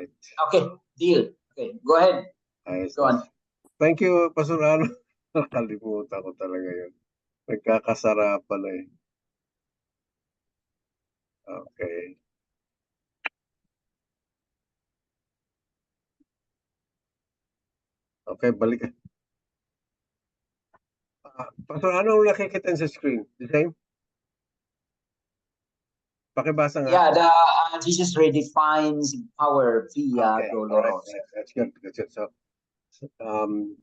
right. Okay, deal. Okay, go ahead. Ayos. Go on. Thank you, Pastor Ano. Nakalimutan ko talaga yun. Nagkakasara pala eh. Okay. Okay, balik. Pastor, anong nakikita sa screen? The same? Pakibasa nga. Yeah, Jesus redefines power via Okay, Dolorosa. alright. That's good. That's good. So,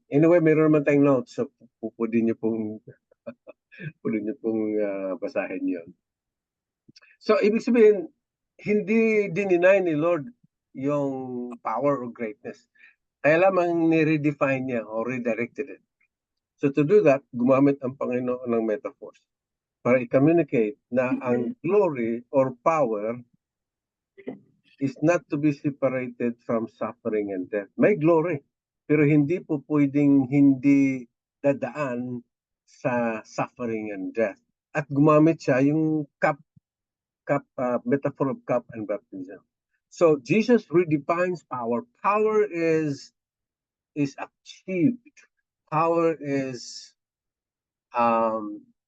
anyway, meron naman tayong notes. So, pwede niyo pong basahin yun. So, ibig sabihin, hindi dininay ni Lord yung power or greatness. Kaya lamang ni-redefine niya or redirected it. So to do that, gumamit ang Panginoon ng metaphors para i-communicate na ang glory or power is not to be separated from suffering and death. May glory, pero hindi po pwedeng hindi dadaan sa suffering and death. At gumamit siya yung metaphor of cup and baptism. So Jesus redefines power. Power is achieved. Power is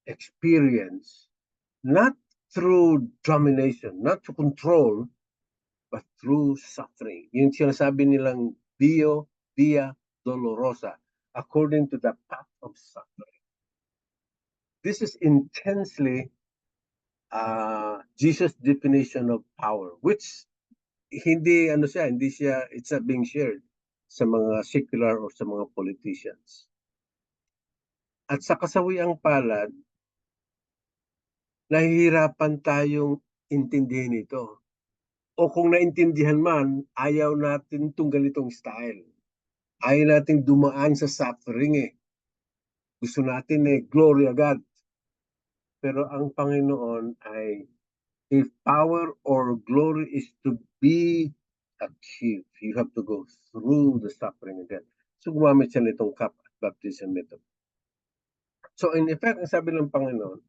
experience, not through domination, not to control, but through suffering. Yung sinasabi nilang via dolorosa, according to the path of suffering. This is intensely Jesus' definition of power, which hindi siya, it's not being shared sa mga secular or sa mga politicians. At sa kasawiang palad, nahihirapan tayong intindihin ito. O kung naintindihan man, ayaw natin itong ganitong style. Ayaw natin dumaan sa suffering eh. Gusto natin glory agad. Pero ang Panginoon ay, if power or glory is to be achieved, you have to go through the suffering and death. So gumamit siya nitong cup at baptism method. So in effect, ang sabi ng Panginoon,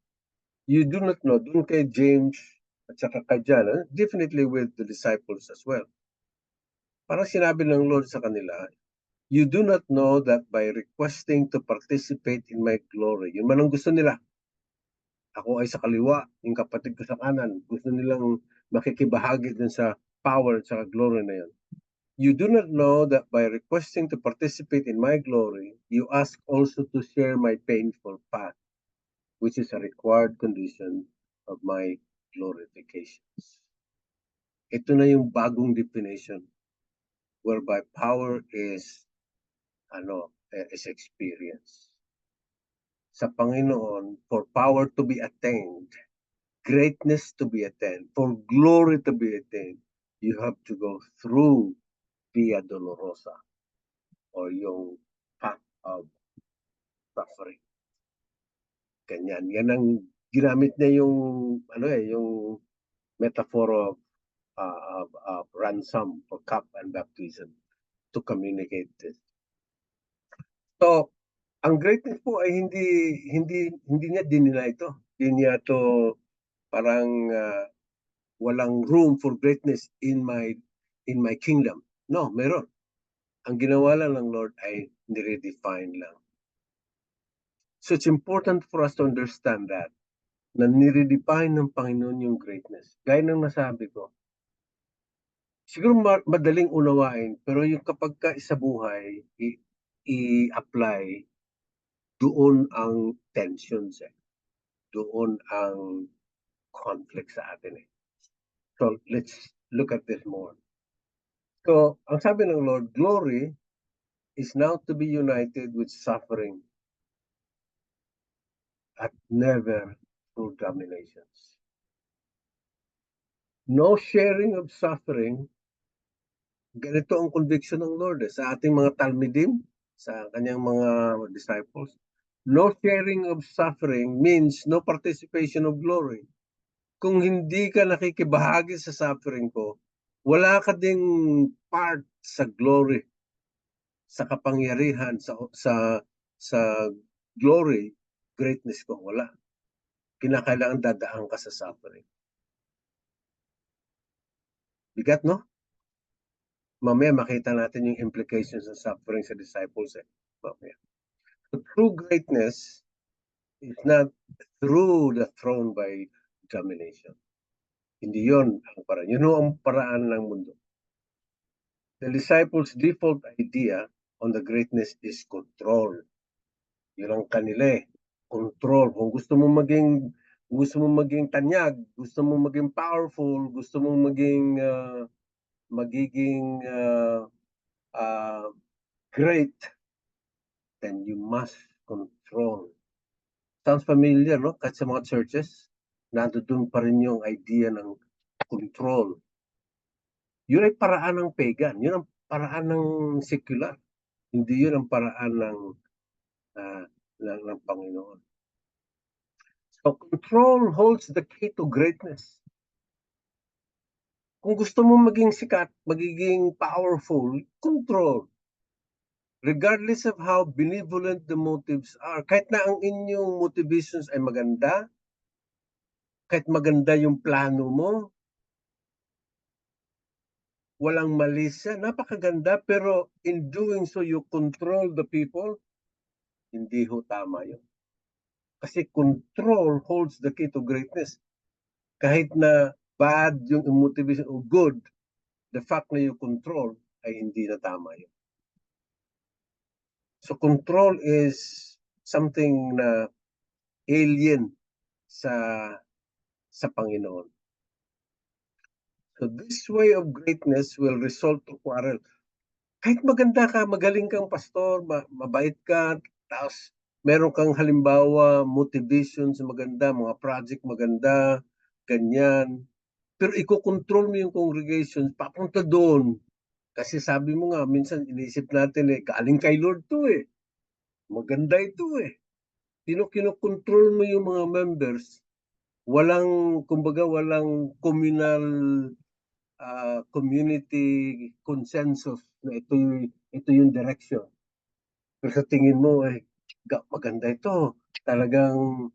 you do not know, dun kay James at saka kay John, definitely with the disciples as well. Parang sinabi ng Lord sa kanila, you do not know that by requesting to participate in my glory, yun man ang gusto nila. Ako ay sa kaliwa, yung kapatid ko sa kanan. Gusto nilang makikibahagi dun sa power at saka glory na yun. You do not know that by requesting to participate in my glory, you ask also to share my painful path, which is a required condition of my glorifications. Ito na yung bagong definition whereby power is experience. Sa Panginoon, for power to be attained, greatness to be attained, for glory to be attained, you have to go through via dolorosa or yung path of suffering. Ganyan. Yan ang ginamit niya yung yung metaphor of ransom for cup and baptism to communicate this. So, ang greatness po ay hindi niya dinila ito. Hindi niya to parang walang room for greatness in my kingdom. No, meron. Ang ginawa lang ng Lord ay nire-define lang. So it's important for us to understand that na nire-define ng Panginoon yung greatness. Gaya ng nasabi ko, siguro madaling unawain, pero yung kapag ka sa buhay, i-apply, doon ang tensions eh. Doon ang conflict sa atin eh. So let's look at this more. So, ang sabi ng Lord, glory is now to be united with suffering at never through dominations. No sharing of suffering, ganito ang conviction ng Lord sa ating mga Talmidim, sa kanyang mga disciples. No sharing of suffering means no participation of glory. Kung hindi ka nakikibahagi sa suffering ko, wala ka ding part sa glory, sa kapangyarihan, sa glory, greatness ko, wala. Kinakailangan dadaan ka sa suffering. Bigat, no? mamaya makita natin yung implications ng suffering sa disciples mamaya. So, true greatness is not through the throne by domination. Hindi yun ang paraan. Yun ang paraan ng mundo. The disciples' default idea on the greatness is control. Yun ang kanila control. Kung gusto mo maging tanyag, gusto mo maging powerful, gusto mo maging great, then you must control. Sounds familiar, no? Kahit sa mga churches, nandoon pa rin yung idea ng control. Yun ay paraan ng pagan. Yun ang paraan ng secular. Hindi yun ang paraan ng Panginoon. So, control holds the key to greatness. Kung gusto mo maging sikat, magiging powerful, control. Regardless of how benevolent the motives are. Kahit na ang inyong motivations ay maganda, kahit maganda yung plano mo, walang mali siya, napakaganda, pero in doing so, you control the people, hindi ho tama yun. Kasi control holds the key to greatness. Kahit na bad yung motivation o good, the fact na you control ay hindi na tama yun. So control is something na alien sa Panginoon. So this way of greatness will result to quarrel. Kahit maganda ka, magaling kang pastor, mabait ka, tapos meron kang halimbawa, motivations maganda, mga project maganda, ganyan. Pero iko-control mo yung congregation, papunta doon. Kasi sabi mo nga, minsan inisip natin galing kay Lord to Maganda ito Kinokontrol mo yung mga members. Kumbaga walang communal community consensus na ito yung direction. Pero sa tingin mo, maganda ito. Talagang,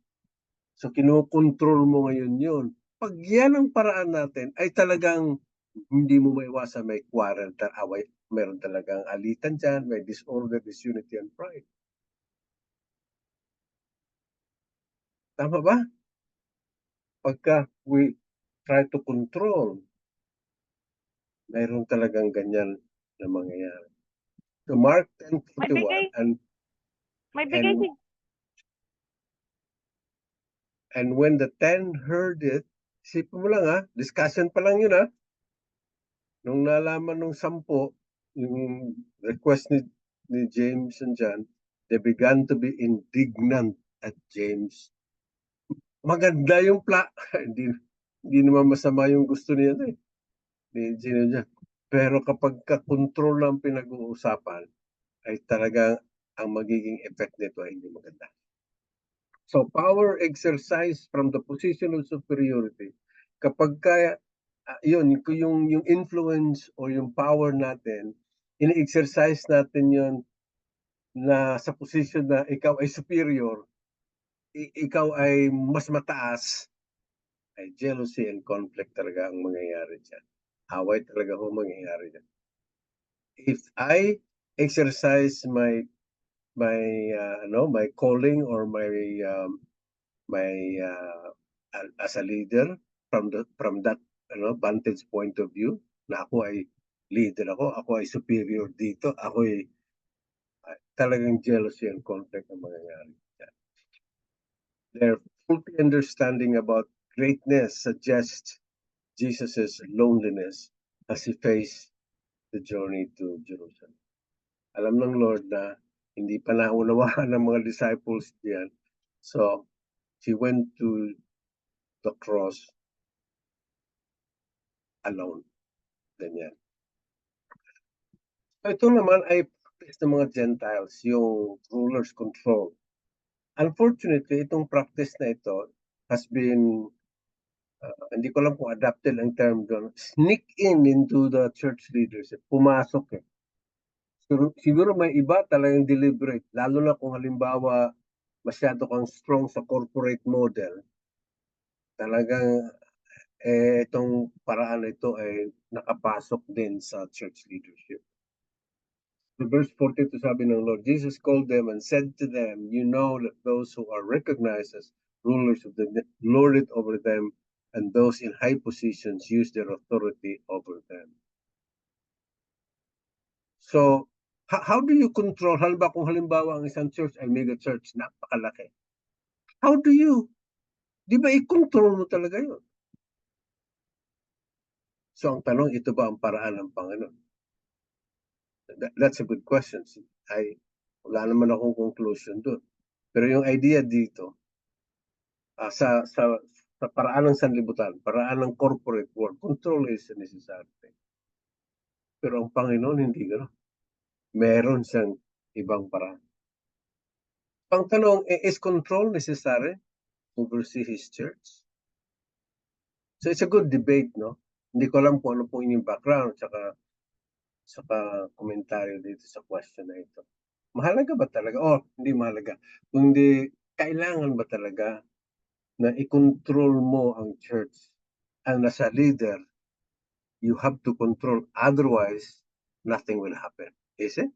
so kinokontrol mo ngayon yun. Pag yan ang paraan natin, ay talagang hindi mo maiwasan may quarrel, away, meron talagang alitan dyan, may disorder, disunity, and pride. Tama ba? Pagka we try to control, mayroon talagang ganyan na mangyayari. So Mark 10:41 and when the 10 heard it, isipin mo lang discussion pa lang yun Nung nalaman nung 10, yung request ni James and John, they began to be indignant at James. Maganda yung hindi naman masama yung gusto niya ni John. Pero kapag ka-control ng pinag-uusapan, ay talagang ang magiging effect nito ay hindi maganda. So power exercise from the position of superiority. Kapag yung influence o yung power natin, ini-exercise natin yun na sa position na ikaw ay superior, ikaw ay mas mataas, ay jealousy and conflict talaga ang mangyayari dyan. Away talaga ho mangyayari dyan. If I exercise my calling or as a leader from that vantage point of view na ako ay leader ako ay superior dito, ako ay talagang jealousy and conflict ang mangyayari. Their faulty understanding about greatness suggests Jesus's loneliness as he faced the journey to Jerusalem. Alam ng Lord na hindi pa naunawaan ng mga disciples diyan. So, he went to the cross alone. Ganyan. So, ito naman ay practice ng mga Gentiles, yung ruler's control. Unfortunately, itong practice na ito has been, hindi ko lang kung adapted ang term doon, sneak into the church leaders. Pumasok Siguro may iba talagang deliberate, lalo na kung halimbawa masyado kang strong sa corporate model, talagang itong paraan ito ay nakapasok din sa church leadership. So verse 42 sabi ng Lord, Jesus called them and said to them, you know that those who are recognized as rulers of the lord it over them, and those in high positions use their authority over them. So, how do you control? Kung halimbawa ang isang church ay mega church, napakalaki. How do you, di ba i-control mo talaga yun? So, ang tanong, ito ba ang paraan ng Panginoon? That's a good question. Wala naman akong conclusion doon. Pero yung idea dito, sa paraan ng sanlibutan, paraan ng corporate world, control is necessary. Pero ang Panginoon, hindi gano'n. Meron siyang ibang paraan. Ang tanong, is control necessary to oversee His church? So it's a good debate, no? Hindi ko alam kung ano po yung background, saka komentaryo dito sa question na ito. Mahalaga ba talaga? O, hindi mahalaga. Kundi, kailangan ba talaga na i-control mo ang church? And as a leader, you have to control. Otherwise, nothing will happen. Is it?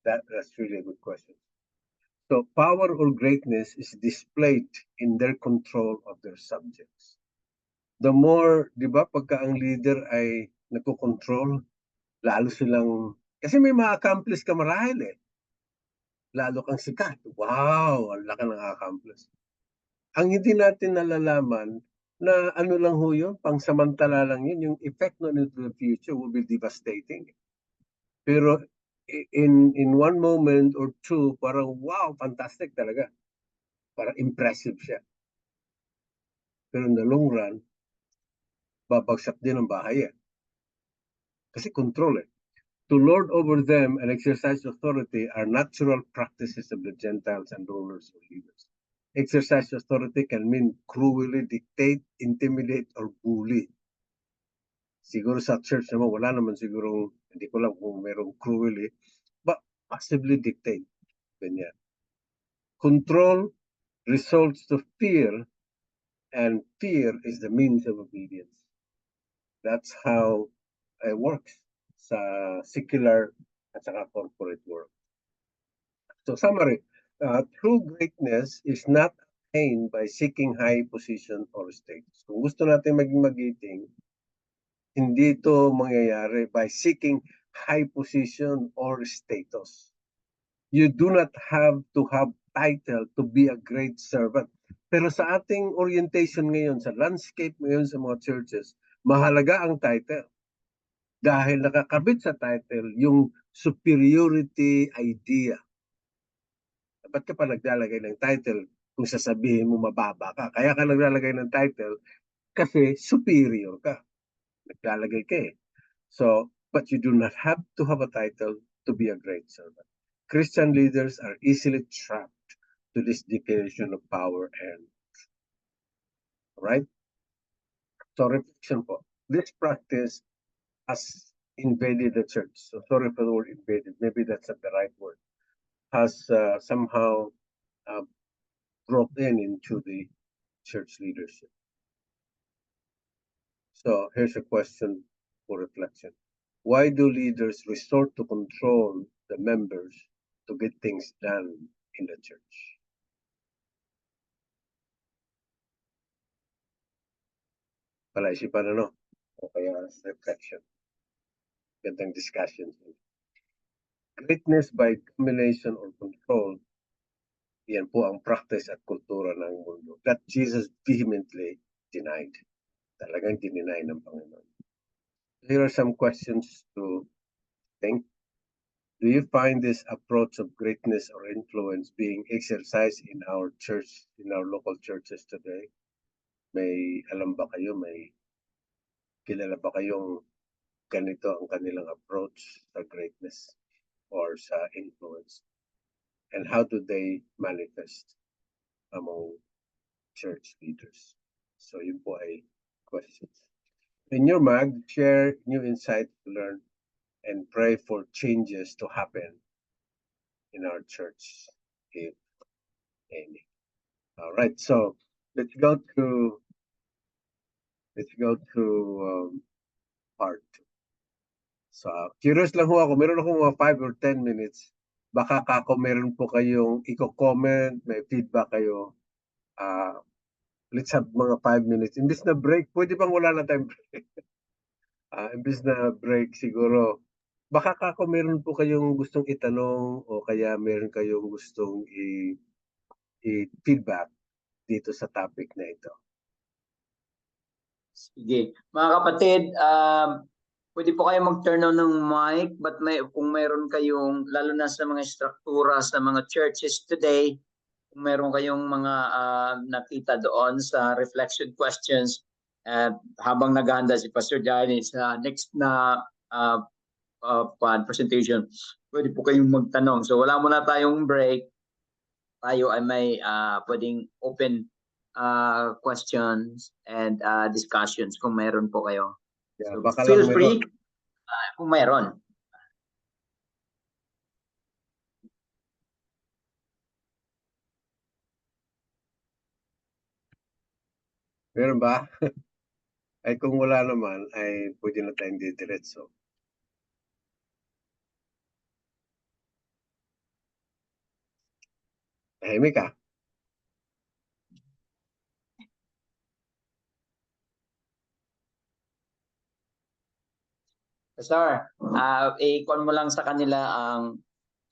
That's really a good question. So, power or greatness is displayed in their control of their subjects. The more, di ba, pagka ang leader ay nagko-control, lalo silang, kasi may ma-accomplish ka marahil eh. Lalo kang sikat. Wow, ang laki ng accomplish. Ang hindi natin nalalaman na ano lang ho yun, pangsamantala lang yun, yung effect nun into the future will be devastating. Pero in one moment or two, parang wow, fantastic talaga. Parang impressive siya. Pero in the long run, babagsak din ang bahay eh. Kasi control eh. To lord over them and exercise authority are natural practices of the Gentiles and rulers or leaders. Exercise authority can mean cruelly dictate, intimidate, or bully. Siguro sa church naman, wala naman siguro, hindi ko lang kung merong cruelly, but possibly dictate. Ganyan. Control results to fear, and fear is the means of obedience. That's how it works sa secular at saka corporate world. So summary, true greatness is not attained by seeking high position or status. Kung gusto natin maging magiting, hindi ito mangyayari by seeking high position or status. You do not have to have title to be a great servant. Pero sa ating orientation ngayon, sa landscape ngayon sa mga churches, mahalaga ang title. Dahil nakakabit sa title yung superiority idea. Ba't ka pa naglalagay ng title kung sasabihin mo mababa ka? Kaya ka naglalagay ng title kasi superior ka. Naglalagay ka eh. So, but you do not have to have a title to be a great servant. Christian leaders are easily trapped to this declaration of power and right? So reflection po. This practice has invaded the church. So sorry for the word invaded. Maybe that's not the right word. Has somehow brought into the church leadership. So here's a question for reflection. Why do leaders resort to control the members to get things done in the church? Palaisipan ano? O kaya reflection. Gandang discussion. Greatness by domination or control, yan po ang practice at kultura ng mundo that Jesus vehemently denied. Talagang dininay ng Panginoon. Here are some questions to think. Do you find this approach of greatness or influence being exercised in our church, in our local churches today? May alam ba kayo, may kilala ba kayong ganito ang kanilang approach sa greatness or sa influence? And how do they manifest among church leaders? So yun po ay questions. In your mag, share new insights to learn and pray for changes to happen in our church, if any. All right, so let's go to Let's go to part 2. So, curious lang ho ako. Meron ako mga 5 or 10 minutes. Baka kako meron po kayong i-comment, may feedback kayo. Let's have mga 5 minutes. Imbis na break, pwede bang wala na tayong break? Imbis na break siguro. Baka kako meron po kayong gustong itanong o kaya meron kayong gustong i-feedback dito sa topic na ito. Sige. Mga kapatid, pwede po kayo mag-turn on ng mic, but kung mayroon kayong, lalo na sa mga struktura sa mga churches today, kung mayroon kayong mga nakita doon sa reflection questions, habang naghahanda si Pastor Johnny sa next na presentation, pwede po kayong magtanong. So wala muna tayong break. Tayo ay may pwedeng open questions and discussions kung mayroon po kayo. Yeah, so feel free kung mayroon. Meron ba? Ay kung wala naman, ay pwede na tayong didiretso. Tahimik ka. Sir, i-call mo lang sa kanila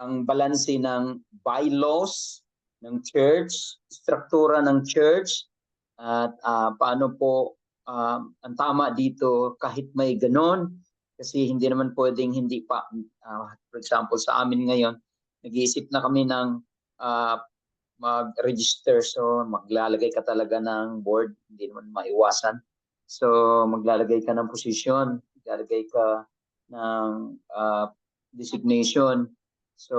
ang balanse ng bylaws ng church, struktura ng church, at paano po ang tama dito kahit may ganon. Kasi hindi naman pwedeng hindi pa, for example, sa amin ngayon, nag-iisip na kami ng mag-register. So maglalagay ka talaga ng board, hindi naman maiwasan. So maglalagay ka ng posisyon, maglalagay ka ng designation. So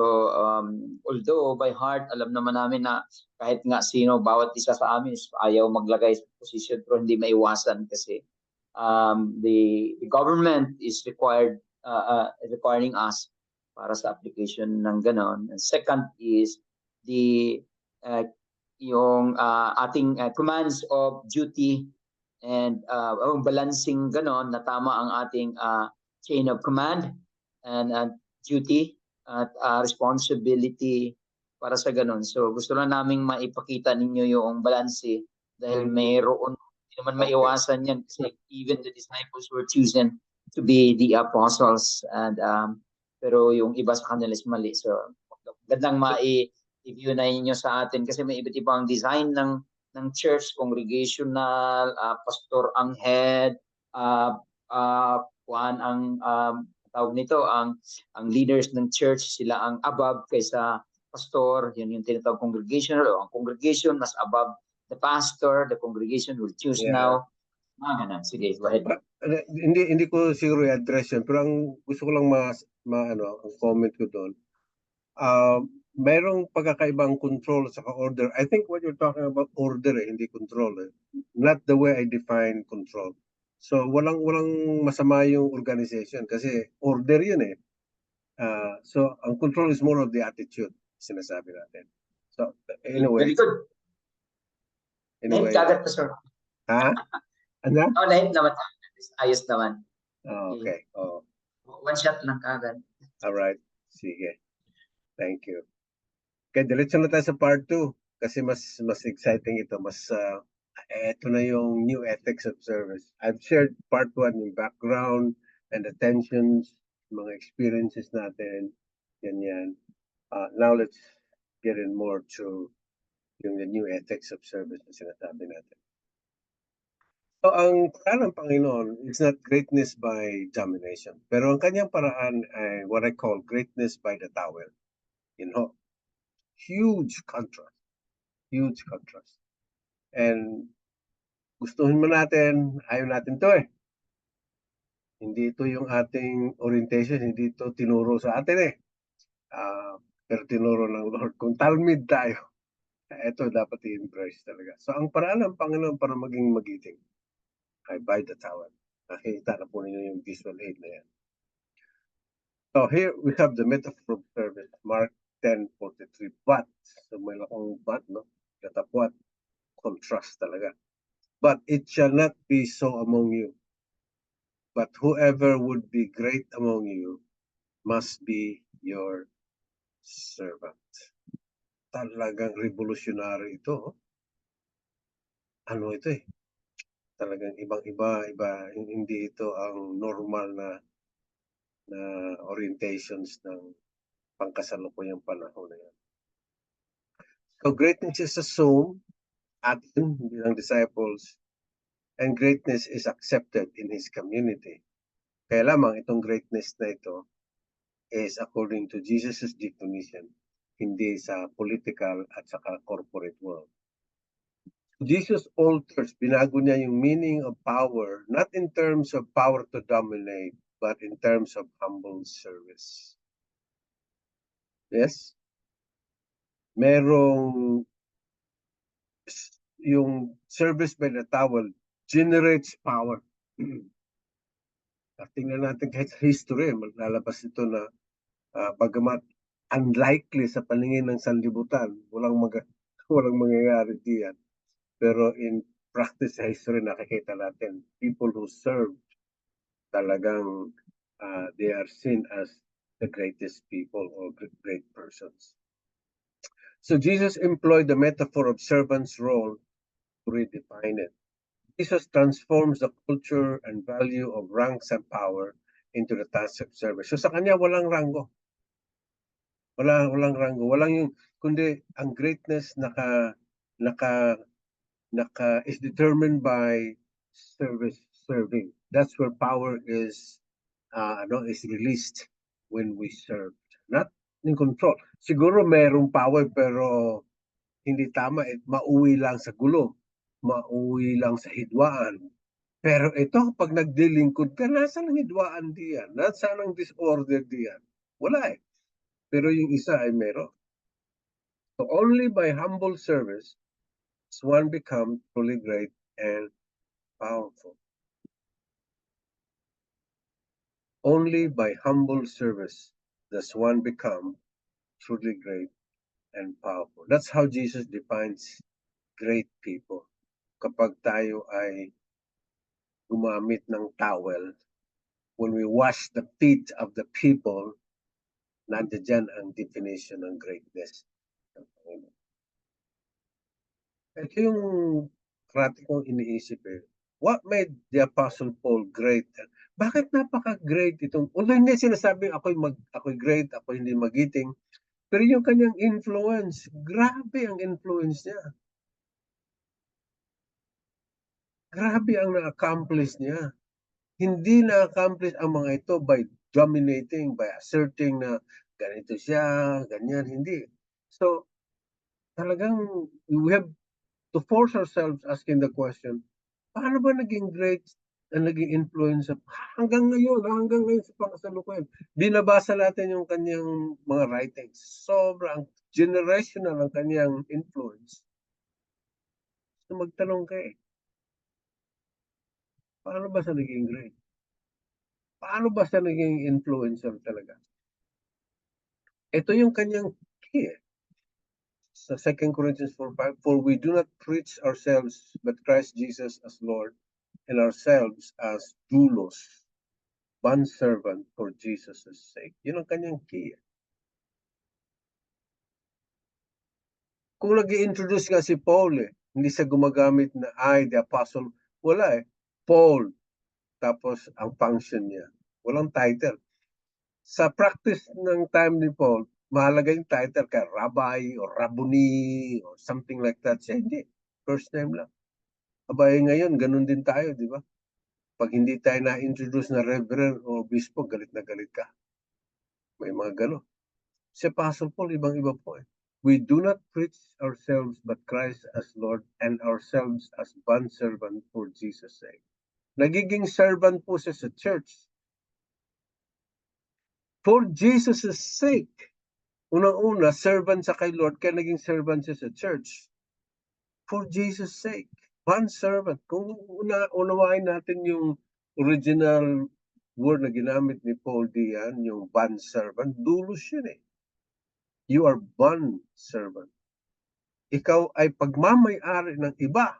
although by heart alam naman namin na kahit nga sino, bawat isa sa amin ayaw maglagay sa position, pero hindi maiwasan kasi the government is requiring us para sa application ng ganon. And second is yung ating commands of duty and balancing ganon na tama ang ating chain of command and duty at responsibility para sa ganon. So gusto lang naming maipakita ninyo yung balanse dahil mayroon, hindi naman maiwasan yan kasi even the disciples were chosen to be the apostles, and pero yung iba sa kanila is mali. So gandang i-view na inyo sa atin kasi may iba't ibang design ng church, congregational, pastor ang head, kuan ang tawag nito, ang leaders ng church, sila ang above kaysa pastor. Yun yung tinatawag congregational, o ang congregation mas above the pastor, the congregation will choose now. Sige, go ahead. Hindi ko siguro i-address yun, pero ang gusto ko lang ang comment ko doon. Mayroong pagkakaibang control sa order. I think what you're talking about order, hindi control. Not the way I define control. So walang masama yung organization kasi order yun eh. So ang control is more of the attitude, sinasabi natin. So anyway. Very good. Anyway. Kagat pa, sir. Ha? Ano? Oh, nahin naman. Ayos naman. Okay. Oh. One shot lang kagad. All right. Sige. Thank you. Okay, diretso na tayo sa part 2 kasi mas exciting ito. Ito na yung new ethics of service. I've shared part 1 yung background and the tensions, mga experiences natin, ganyan. Now let's get in more to yung the new ethics of service na sinasabi natin. So ang paraan ng Panginoon is not greatness by domination, pero ang kanyang paraan ay what I call greatness by the towel. You know, huge contrast. And gustuhin mo natin, ayaw natin to eh. Hindi ito yung ating orientation, hindi ito tinuro sa atin eh. Pero tinuro ng Lord. Kung talmid tayo, ito dapat i-embrace talaga. So ang paraan ng Panginoon para maging magiting ay by the towel. Nakikita na po ninyo yung visual aid na yan. So here we have the metaphor of service, Mark 10:43. But, so may lakong but, no? Katapwat, contrast talaga. but it shall not be so among you. But whoever would be great among you must be your servant. Talagang revolutionary ito. Ano ito eh? Talagang ibang-iba, hindi ito ang normal na orientations ng pangkasalukuyang panahon na yan. So greatness is assumed atin bilang disciples, and greatness is accepted in His community. Kaya lamang itong greatness na ito is according to Jesus' definition, hindi sa political at saka corporate world. Jesus alters, binago niya yung meaning of power, not in terms of power to dominate, but in terms of humble service. Yes? Merong yung service by the towel generates power. Tingnan natin kahit sa history, maglalabas ito na bagamat unlikely sa paningin ng sanlibutan, walang mangyayari diyan. Pero in practice sa history, nakikita natin, people who serve talagang they are seen as the greatest people or great persons. So Jesus employed the metaphor of servant's role to redefine it. Jesus transforms the culture and value of ranks and power into the task of service. So sa kanya walang rango. Walang rango. Walang yung kundi ang greatness is determined by serving. That's where power is released when we serve. Not in control. Siguro merong power pero hindi tama, mauwi lang sa gulo, mauwi lang sa hidwaan. Pero ito, pag nagdilingkod ka, nasaan ang hidwaan diyan? Nasaan ang disorder diyan? Wala eh. Pero yung isa ay meron. So only by humble service does one become truly great and powerful. Only by humble service does one become truly great and powerful. That's how Jesus defines great people. Kapag tayo ay gumamit ng towel, when we wash the feet of the people, nandiyan ang definition ng greatness. Ito yung karati kong iniisip eh. What made the Apostle Paul great? Bakit napaka-great itong, although hindi sinasabi ako'y great, ako hindi magiting, pero yung kanyang influence, grabe ang influence niya. Grabe ang na-accomplish niya. Hindi na-accomplish ang mga ito by dominating, by asserting na ganito siya, ganyan, hindi. So, talagang we have to force ourselves asking the question, paano ba naging great and naging influence hanggang ngayon sa pangkasalukuyan. Binabasa natin yung kanyang mga writings. Sobrang generational ang kanyang influence. So magtanong ka eh, paano ba siya naging great? Paano ba siya naging influencer talaga? Ito yung kanyang key. Sa 2 Corinthians 4:5, for we do not preach ourselves, but Christ Jesus as Lord, and ourselves as doulos, bondservant for Jesus' sake. Yun ang kanyang key. Kung nag-i-introduce nga si Paul hindi siya gumagamit na the apostle. Wala eh. Paul. Tapos ang function niya. Walang title. Sa practice ng time ni Paul, mahalaga yung title kay Rabbi or Rabboni or something like that. Siya hindi. First name lang. Abay ngayon, ganun din tayo, di ba? Pag hindi tayo na-introduce na Reverend o Bispo, galit na galit ka. May mga gano'n. Si Apostle Paul, ibang-iba po eh. We do not preach ourselves but Christ as Lord and ourselves as bondservant for Jesus' sake. Nagiging servant po siya sa church. For Jesus' sake. Unang-una, servant sa kay Lord, kaya naging servant siya sa church. For Jesus' sake. Bondservant. Kung unawain natin yung original word na ginamit ni Paul diyan, yung bondservant, dulos yun eh. You are bond servant. Ikaw ay pagmamay-ari ng iba.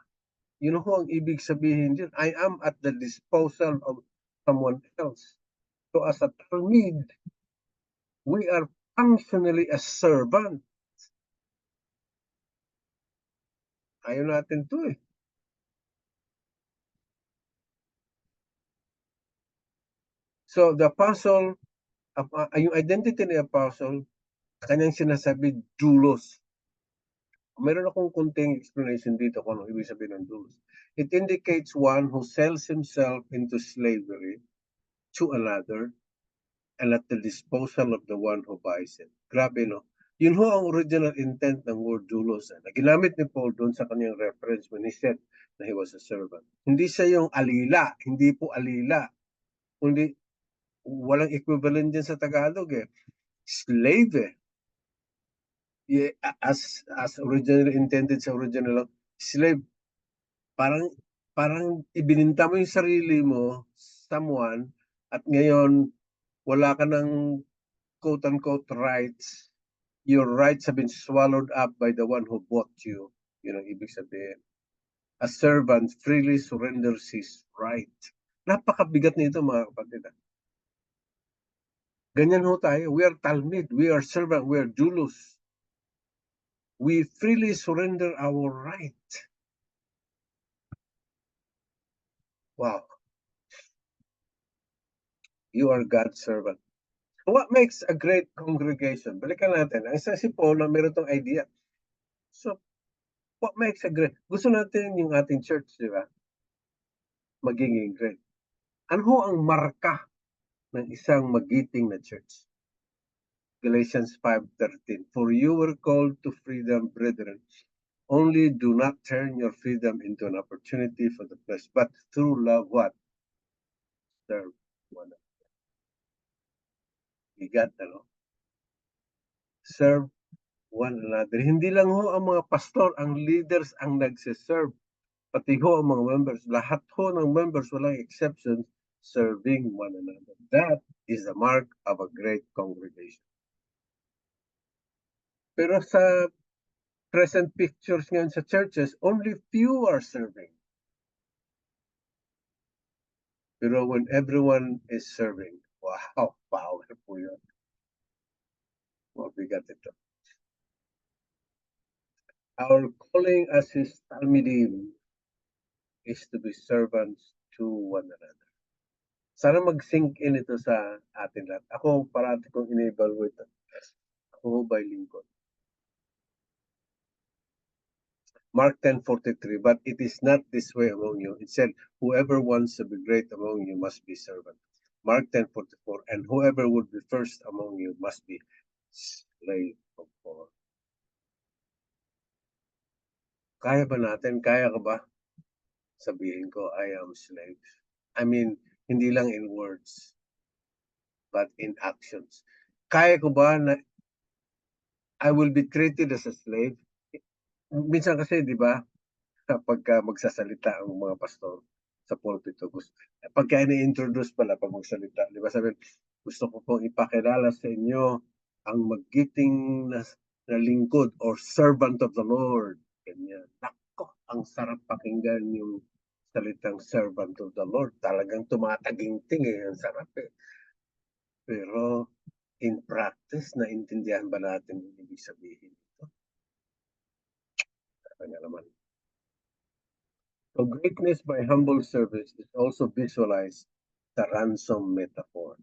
Yun ho ang ibig sabihin din. I am at the disposal of someone else. So as a Talmid, we are functionally a servant. Ayaw natin to eh. So the apostle, yung identity ni apostle, kanyang sinasabi, doulos. Meron akong kunting explanation dito kung ano ibig sabihin ng doulos. It indicates one who sells himself into slavery to another and at the disposal of the one who buys it. Grabe, no? Yun ho ang original intent ng word doulos. Na ginamit ni Paul doon sa kanyang reference when he said na he was a servant. Hindi siya yung alila. Hindi po alila. Kundi walang equivalent din sa Tagalog eh. Slave eh. Yeah, as originally intended sa original slave, parang ibininta mo yung sarili mo someone at ngayon wala ka ng quote-unquote rights. Your rights have been swallowed up by the one who bought you. Yun ang ibig sabihin. A servant freely surrenders his right. Napakabigat nito mga kapatid. Ganyan ho tayo. We are Talmid. We are servant. We are doulos. We freely surrender our right. Wow. You are God's servant. What makes a great congregation? Balikan natin. Ang isa si Paul na meron tong idea. So, what makes a great? Gusto natin yung ating church, di ba? Magiging great. Ano ho ang marka ng isang magiting na church? Galatians 5:13. For you were called to freedom, brethren. Only do not turn your freedom into an opportunity for the flesh, but through love, what? Serve one another. You got that, no? Serve one another. Hindi lang ho ang mga pastor, ang leaders ang nagsiserve. Pati ho ang mga members. Lahat ho ng members, walang exceptions, serving one another. That is the mark of a great congregation. Pero sa present pictures ngayon sa churches, only few are serving. Pero when everyone is serving, wow, powerful yun. Mabigat ito. Our calling as his Talmidim is to be servants to one another. Sana mag-sink in ito sa atin lahat. Ako parati kong in-evaluate. Ako by lingkod. Mark 10:43, but it is not this way among you. It said, whoever wants to be great among you must be servant. Mark 10:44, and whoever would be first among you must be slave of all. Kaya ba natin? Kaya ka ba? Sabihin ko, I am slave. I mean, hindi lang in words, but in actions. Kaya ko ba na I will be treated as a slave? Minsan kasi, di ba, kapag magsasalita ang mga pastor sa pulpito, pagka ini-introduce pala pag magsalita, di ba sabi, gusto ko pong ipakilala sa inyo ang magiting na lingkod or servant of the Lord. Ganyan. Nako, ang sarap pakinggan yung salitang servant of the Lord. Talagang tumataginting eh. Ang sarap eh. Pero in practice, naintindihan ba natin yung ibig sabihin ito? Kaya naman. So greatness by humble service is also visualized sa ransom metaphor.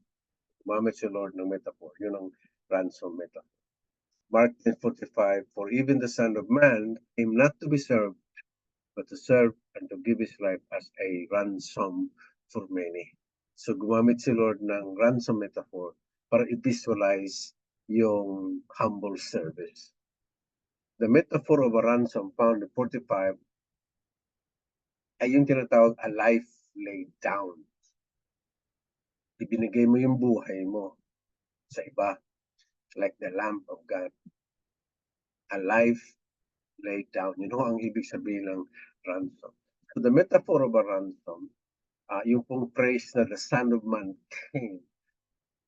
Gumamit si Lord ng metaphor. Yun ang ransom metaphor. Mark 10:45, for even the Son of Man came not to be served, but to serve and to give his life as a ransom for many. So gumamit si Lord ng ransom metaphor para i-visualize yung humble service. The metaphor of a ransom found in 45 ay yung tinatawag a life laid down. Ibinigay mo yung buhay mo sa iba, like the Lamb of God. A life laid down. Yun ho ang ibig sabihin ng ransom. So the metaphor of a ransom, yung pong phrase na the Son of Man came,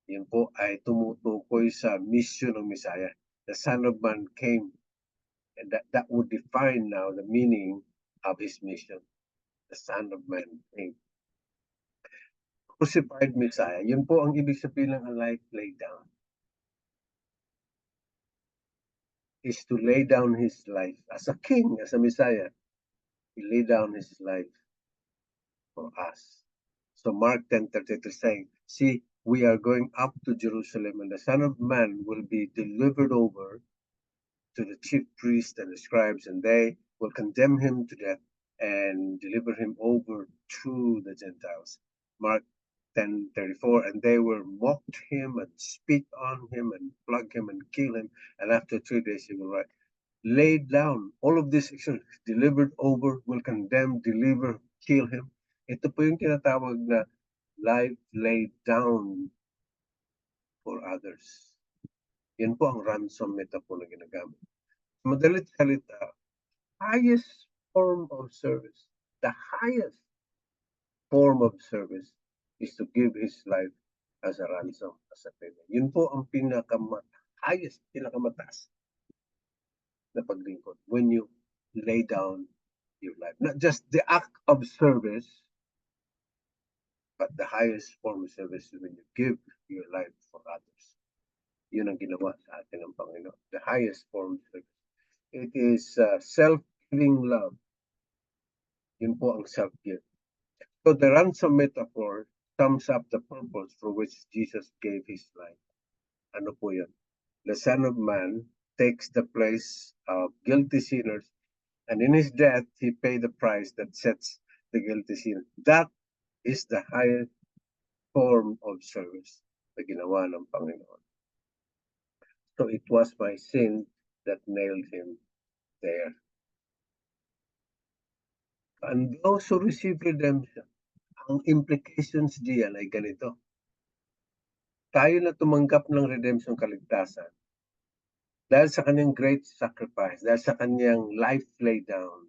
yun po ay tumutukoy sa mission ng Messiah. The Son of Man came, and that would define now the meaning of his mission. the Son of Man came. Crucified Messiah, yun po ang ibig sabihin ng a life laid down. Is to lay down his life as a king, as a Messiah. He laid down his life for us. So Mark 10:33 saying, see, we are going up to Jerusalem, and the Son of Man will be delivered over to the chief priests and the scribes, and they will condemn him to death and deliver him over to the Gentiles. Mark 10:34, and they will mock him and spit on him and flog him and kill him, and after 3 days he will rise. Laid down, all of this delivered over, will condemn, deliver, kill him. Ito po yung tinatawag na life laid down for others. Yan po ang ransom metaphor na ginagamit. Madalit salita, highest form of service, the highest form of service is to give his life as a ransom, as a payment. Yun po ang highest, pinakamataas na paglingkod. When you lay down your life. Not just the act of service, but the highest form of service is when you give your life for others. Yun ang ginawa sa atin ng Panginoon. The highest form of service. It is self-giving love. Yun po ang self-give. So the ransom metaphor sums up the purpose for which Jesus gave his life. Ano po yun? The Son of Man takes the place of guilty sinners, and in his death, he paid the price that sets the guilty sinner. That is the highest form of service na ginawa ng Panginoon. So it was my sin that nailed him there. And those who receive redemption, ang implications diyan ay ganito. Tayo na tumanggap ng redemption, kaligtasan, dahil sa kanyang great sacrifice, dahil sa kanyang life laid down,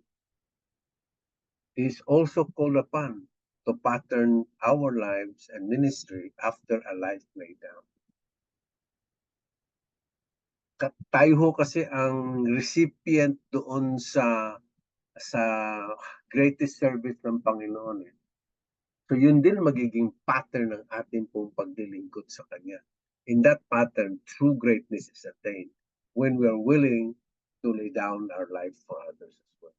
is also called upon to pattern our lives and ministry after a life laid down. Tayo ho kasi ang recipient doon sa greatest service ng Panginoon. So yun din magiging pattern ng ating pong paglilingkod sa Kanya. In that pattern, true greatness is attained when we are willing to lay down our life for others as well.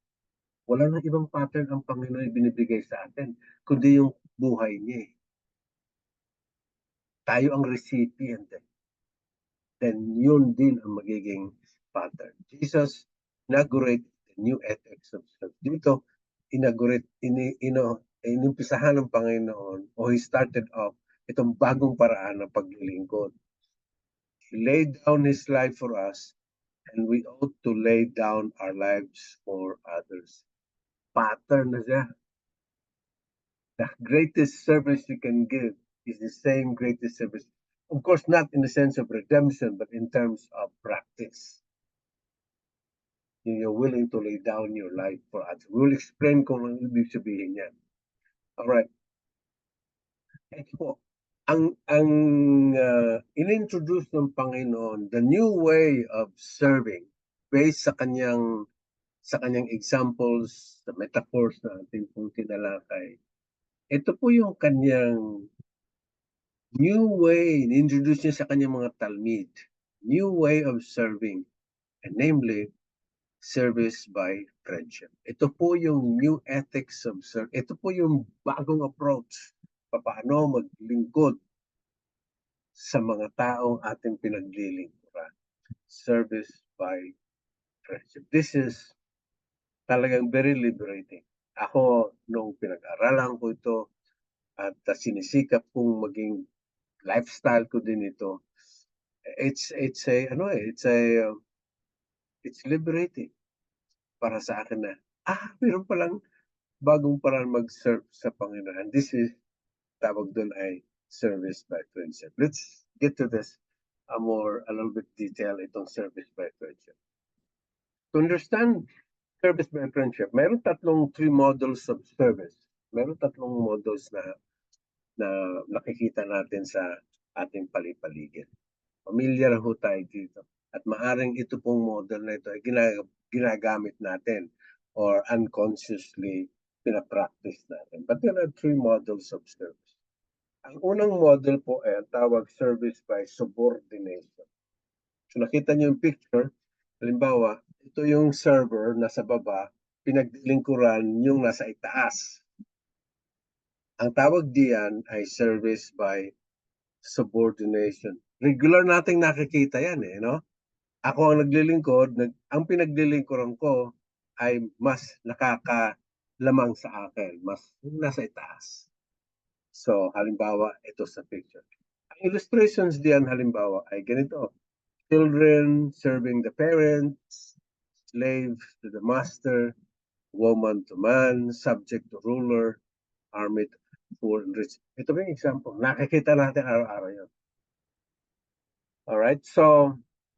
Wala nang ibang pattern ang Panginoon binibigay sa atin, kundi yung buhay niya. Tayo ang recipient. Then yun din ang magiging pattern. Jesus inaugurated the new ethics of service. Dito, inimpisahan ng Panginoon, o He started off itong bagong paraan ng paglilingkod. He laid down His life for us, and we ought to lay down our lives for others. Pattern na siya. The greatest service you can give is the same greatest service. Of course, not in the sense of redemption, but in terms of practice. You're willing to lay down your life for others. We'll explain kung ano ibig sabihin yan. Alright. Ito po, ang in-introduce ng Panginoon, the new way of serving, based sa kanyang examples, the metaphors na ating pong tinalakay. Ito po yung kanyang new way, in-introduce niya sa kanyang mga talmid, new way of serving, and namely, service by friendship. Ito po yung new ethics of service. Ito po yung bagong approach paano maglingkod sa mga taong ating pinaglilingkuran. Service by friendship. This is talagang very liberating. Ako, nung pinag-aralan ko ito at sinisikap kong maging lifestyle ko din ito, it's liberating para sa akin na, meron palang bagong paraan mag-serve sa Panginoon. This is, tawag doon ay service by friendship. Let's get to this a little bit detail itong service by friendship. To understand service by friendship, meron three models of service. Meron tatlong models na nakikita natin sa ating palipaligid. Pamilyar ho tayo dito. At maaring ito pong model na ito ay ginagamit natin or unconsciously pinapractice natin. But there are three models of service. Ang unang model po ay ang tawag service by subordination. So nakita niyo yung picture, halimbawa, ito yung server nasa baba, pinaglingkuran yung nasa itaas. Ang tawag diyan ay service by subordination. Regular nating nakikita yan no? Ako ang naglilingkod, ang pinaglilingkuran ko ay mas nakakalamang sa akin, mas nasa itaas. So, halimbawa, ito sa picture. Ang illustrations diyan, halimbawa, ay ganito. Children serving the parents, slaves to the master, woman to man, subject to ruler, army to poor and rich. Ito yung example. Nakikita natin araw-araw yun. Alright, so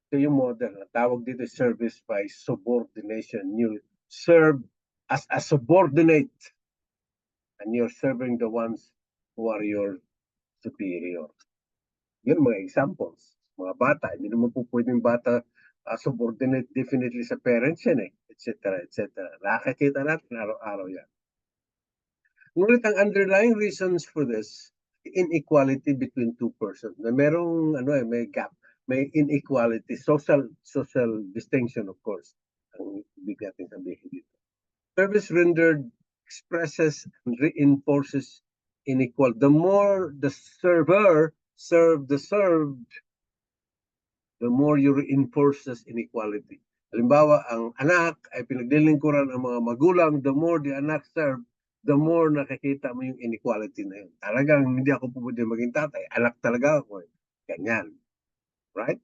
ito yung model. Tawag dito service by subordination. You serve as a subordinate and you're serving the ones who are your superior. Yun mga examples. Mga bata, hindi naman po pwedeng bata subordinate definitely sa parents yan etc. etc. Nakakita natin araw-araw yan. Ngunit ang underlying reasons for this, inequality between two persons. Na merong may gap, may inequality, social distinction of course. Ang ibig natin sabihin dito. Service rendered expresses and reinforces inequality. The more the server serve the served, the more you reinforces inequality. Halimbawa, ang anak ay pinaglilingkuran ang mga magulang, the more the anak serve, the more nakikita mo yung inequality na yun. Talagang hindi ako pwede maging tatay. Anak talaga ako. Ganyan. Right?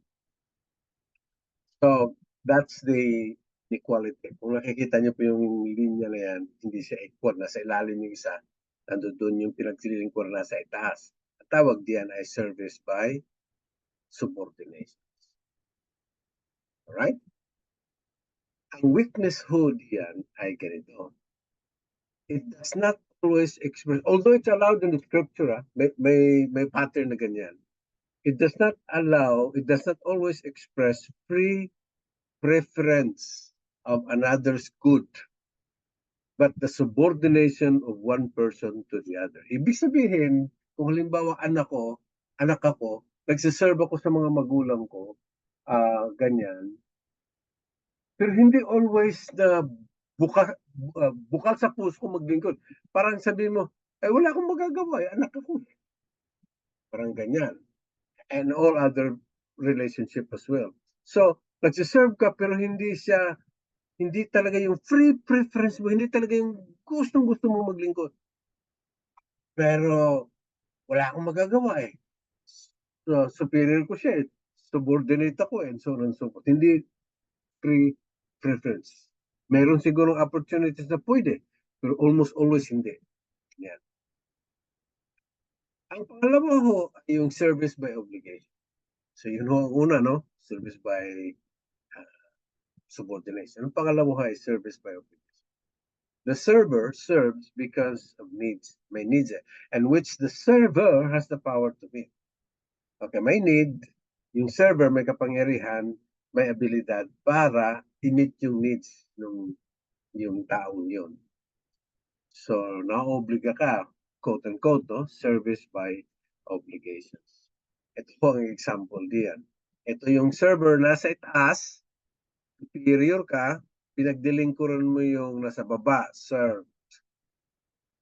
So, that's the equality. Kung nakikita niyo po yung linya na yan, hindi siya equal. Nasa ilalim yung isa. Nandun yung pinaglilingkuran nasa itaas. Ang tawag diyan ay service by subordination. Alright? Ang witnesshood yan ay ganito. It does not always express, although it's allowed in the scripture, may pattern na ganyan. It does not always express free preference of another's good, but the subordination of one person to the other. Ibig sabihin, kung halimbawa anak ako, nagsiserve ako sa mga magulang ko, ganyan, pero hindi always na bukal sa puso ko maglingkod. Parang sabihin mo, wala akong magagawa, anak ako. Parang ganyan. And all other relationship as well. So, nagsiserve ka pero hindi talaga yung free preference mo, hindi talaga yung gusto mo maglingkod. Pero, wala akong magagawa So, superior ko siya subordinate ako and so on and so forth. Hindi free preference. Meron siguro opportunities na pwede, pero almost always hindi. Yan. Ang pangalawa ho, yung service by obligation. So yun ho ang una, no? Service by subordination. Ang pangalawa ay service by obligation. The server serves because of needs, may needs and which the server has the power to meet. Okay, may need, yung server may kapangyarihan, may abilidad para i-meet yung needs ng yung taong yun. So, na-obliga ka, quote-unquote, no? Service by obligations. Ito po ang example diyan. Ito yung server nasa itaas, superior ka, pinagdilingkuran mo yung nasa baba, served.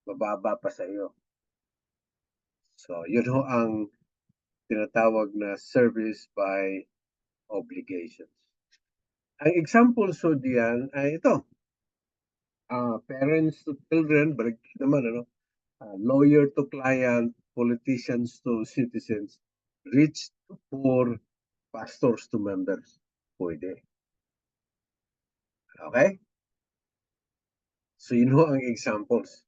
Bababa pa sa iyo. So, yun ho ang tinatawag na service by obligations. Ang examples so diyan ay ito. Parents to children, balik naman, lawyer to client, politicians to citizens, rich to poor, pastors to members. Pwede. Okay? So yun ho ang examples.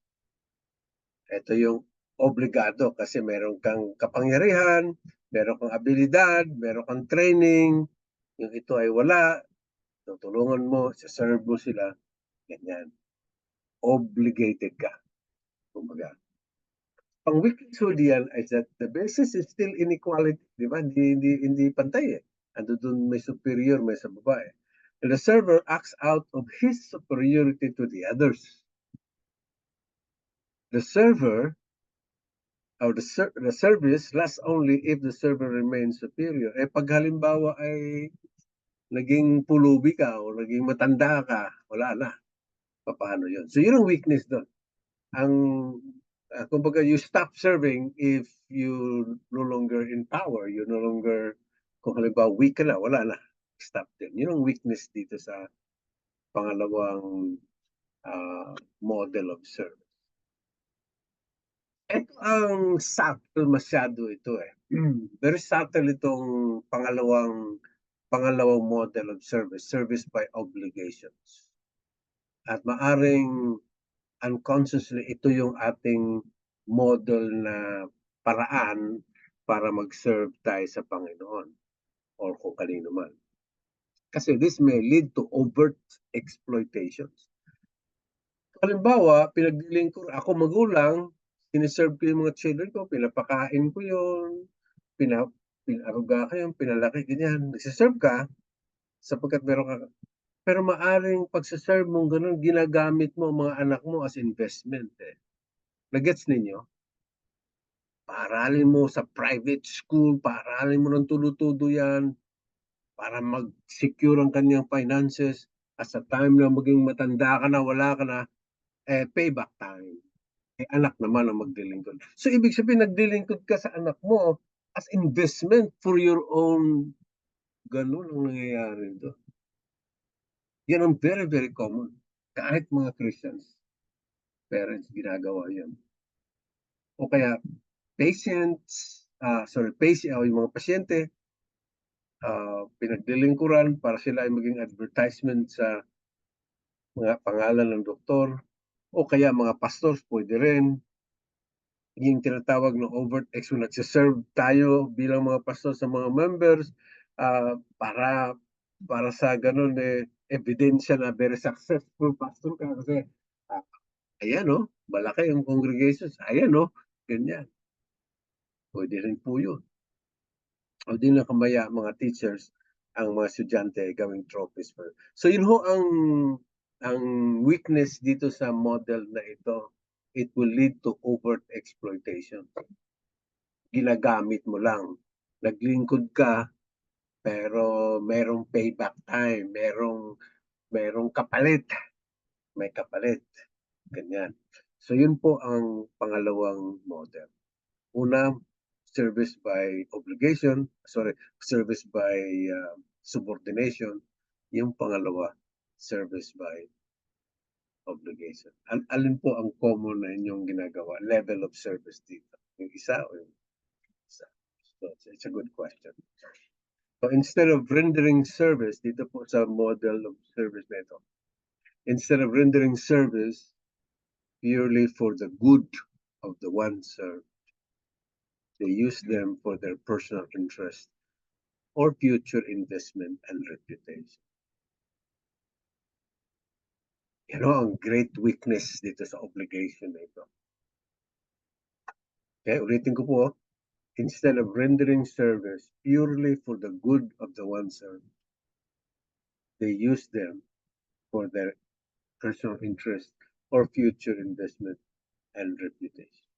Ito yung obligado kasi meron kang kapangyarihan, meron kang abilidad, meron kang training. Yung ito ay wala, tutulungan mo, serve mo sila. Ganyan. Obligated ka. Kumbaga. Ang weakness ho diyan is that the basis is still inequality. Di ba? Hindi pantay Ando dun may superior, may sa babae. And the server acts out of his superiority to the others. the server or the service lasts only if the server remains superior. Eh pag halimbawa ay naging pulubi ka o naging matanda ka, wala na. Paano yun? So yun ang weakness doon. Ang kumbaga you stop serving if you no longer in power, you no longer, kung halimbawa weak ka na, wala na. Stop din. Yun ang weakness dito sa pangalawang model of service. Ito ang subtle masyado ito eh. Very subtle itong pangalawang model of service, service by obligations. At maaring unconsciously ito yung ating model na paraan para mag-serve tayo sa Panginoon or kung kanino man. Kasi this may lead to overt exploitations. Halimbawa, pinagdiling ko, ako magulang, siniserve ko yung mga children ko, pinapakain ko yun, pinaruga ko yun, pinalaki, ganyan. Nagsiserve ka, sapagkat meron ka. Pero maaring pagsiserve mong ganun, ginagamit mo ang mga anak mo as investment. Eh. Nagets ninyo? Paaralin mo sa private school, paaralin mo ng tulo-tulo yan, para mag-secure ang kanyang finances. At sa time na maging matanda ka na, wala ka na, payback time. Anak naman ang magdilingkod. So, ibig sabihin, nagdilingkod ka sa anak mo as investment for your own. Ganun ang nangyayari doon. Yan ang very, very common. Kahit mga Christians, parents, ginagawa yan. O kaya, patients, yung mga pasyente, pinagdilingkuran para sila ay maging advertisement sa mga pangalan ng doktor. O kaya mga pastors, pwede rin. Yung tinatawag ng overt ex, nagsiserve tayo bilang mga pastor sa mga members para sa ganun ebidensya na very successful pastor ka kasi ayan malaki yung congregations, ayan ganyan. Pwede rin po yun. O di na kamaya mga teachers ang mga estudyante gawing trophies. So yun ho ang weakness dito sa model na ito. It will lead to overt exploitation. Ginagamit mo lang. Naglingkod ka, pero merong payback time, merong kapalit. May kapalit. Ganyan. So yun po ang pangalawang model. Una, service by obligation, service by subordination. Yung pangalawa, service by obligation. Alin po ang common na inyong ginagawa? Level of service dito. Yung isa o yung isa? So it's a good question. So instead of rendering service, dito po sa model of service na ito, instead of rendering service purely for the good of the one served, they use them for their personal interest or future investment and reputation. Ang great weakness dito sa obligation na ito. Okay, ulitin ko po. Instead of rendering service purely for the good of the one served, they use them for their personal interest or future investment and reputation.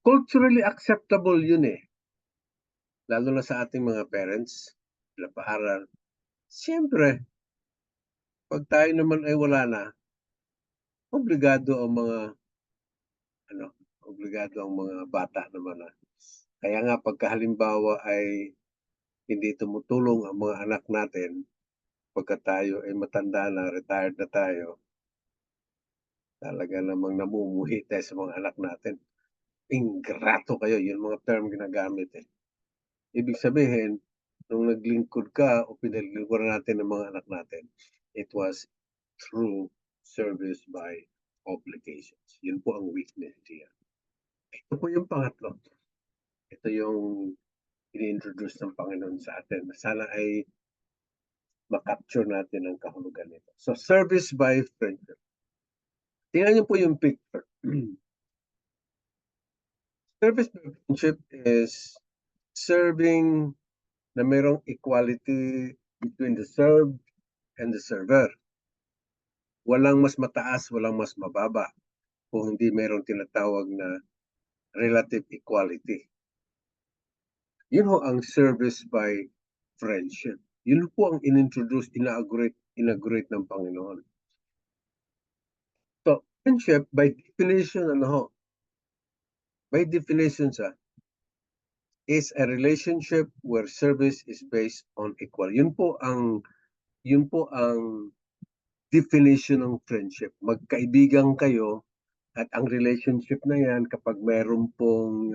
Culturally acceptable yun eh. Lalo na sa ating mga parents, paaral. Siyempre, pag tayo naman ay wala na, obligado ang mga bata naman na. Kaya nga pagkahalimbawa ay hindi tumutulong ang mga anak natin, pagka tayo ay matanda na, retired na tayo, talaga namang namumuhi tayo sa mga anak natin. Ingrato kayo, yun mga term ginagamit eh. Ibig sabihin, nung naglingkod ka o pinaglingkuran natin ng mga anak natin, it was through service by obligations. Yun po ang weakness niya. Ito po yung pangatlo. Ito yung ini-introduce ng Panginoon sa atin. Sana ay makapture natin ang kahulugan nito. So, service by friendship. Tingnan niyo po yung picture. Service by friendship is serving na mayroong equality between the served and the server. Walang mas mataas, walang mas mababa. kung hindi mayroong tinatawag na relative equality. Yun ho ang service by friendship. Yun po ang in-introduce, inaugurate ng Panginoon. So, friendship, by definition, by definition is a relationship where service is based on equal. Yun po ang definition ng friendship. Magkaibigan kayo at ang relationship na yan kapag mayroon pong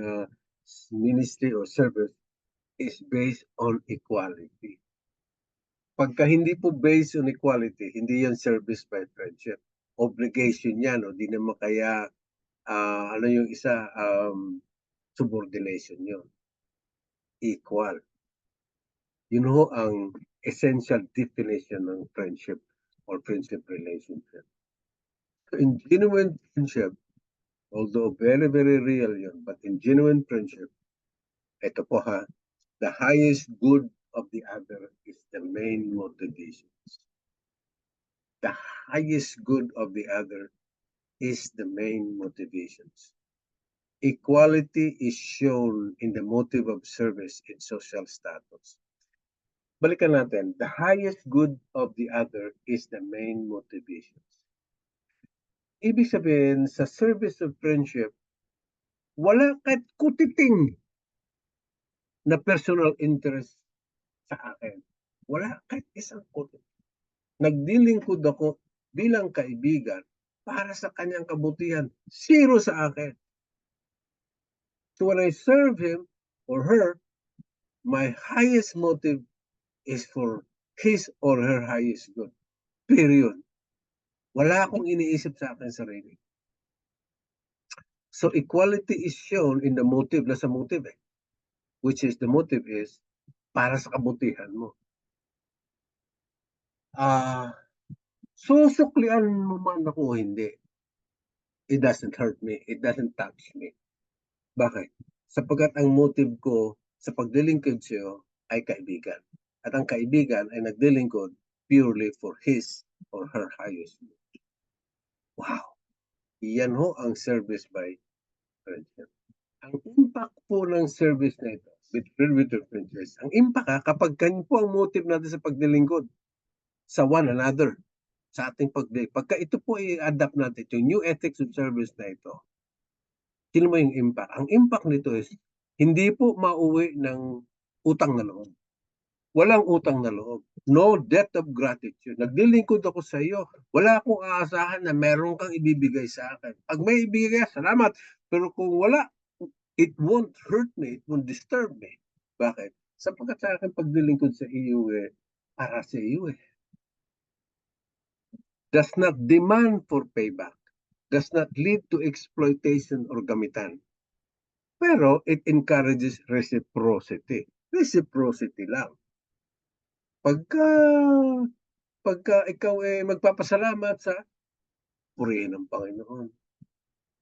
ministry or service is based on equality. Pagka hindi po based on equality, hindi yan service by friendship. Obligation yan, o di naman kaya, ano yung isa, subordination yun. Equal. Yun ho ang essential definition ng friendship or friendship relationship. So in genuine friendship, although very, very real yun, but in genuine friendship, ito po ha, the highest good of the other is the main motivation. The highest good of the other is the main motivations. Equality is shown in the motive of service in social status. Balikan natin, the highest good of the other is the main motivations. Ibig sabihin, sa service of friendship, wala kahit kutiting na personal interest sa akin. Wala kahit isang kutiting. Nagdilingkod ako bilang kaibigan para sa kanyang kabutihan. Zero sa akin. So when I serve him or her, my highest motive is for his or her highest good. Period. Wala akong iniisip sa akin sarili. So equality is shown in the motive, nasa motive which is the motive is para sa kabutihan mo. Susuklian mo man ako hindi. It doesn't hurt me. It doesn't touch me. Bakit? Sapagkat ang motive ko sa paglilingkod sa'yo ay kaibigan. At ang kaibigan ay naglilingkod purely for his or her highest good. Wow! Yan ho ang service by friendship. Ang impact po ng service na ito, with friendship, ang impact kapag ganyan po ang motive natin sa paglilingkod sa one another, sa ating paglilingkod. Pagka ito po i-adapt natin, yung new ethics of service na ito, sino mo yung impact? Ang impact nito is, hindi po mauwi ng utang na loob. Walang utang na loob. No debt of gratitude. Naglilingkod ako sa iyo. Wala akong aasahan na meron kang ibibigay sa akin. Pag may ibigay, salamat. Pero kung wala, it won't hurt me. It won't disturb me. Bakit? Sapagkat sa akin paglilingkod sa iyo, para sa iyo does not demand for payback. Does not lead to exploitation or gamitan. Pero it encourages reciprocity. Reciprocity lang. Pagka ikaw magpapasalamat sa purihin ng Panginoon.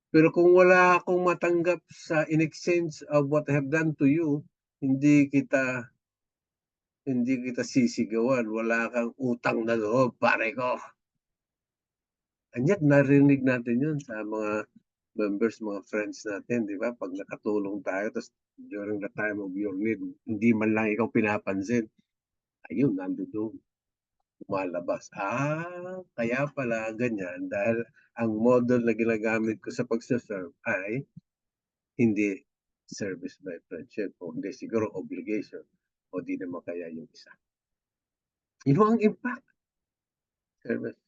Pero kung wala akong matanggap sa in exchange of what I have done to you, hindi kita sisigawan. Wala kang utang na loob, pare ko. And yet, narinig natin yun sa mga members, mga friends natin, di ba? Pag nakatulong tayo, tapos during the time of your need, hindi man lang ikaw pinapansin. Ayun, nandoon. Lumalabas. Kaya pala ganyan dahil ang model na ginagamit ko sa pagsaserve ay hindi service by friendship o hindi siguro obligation o di naman kaya yung isa. Yun ang impact. Service.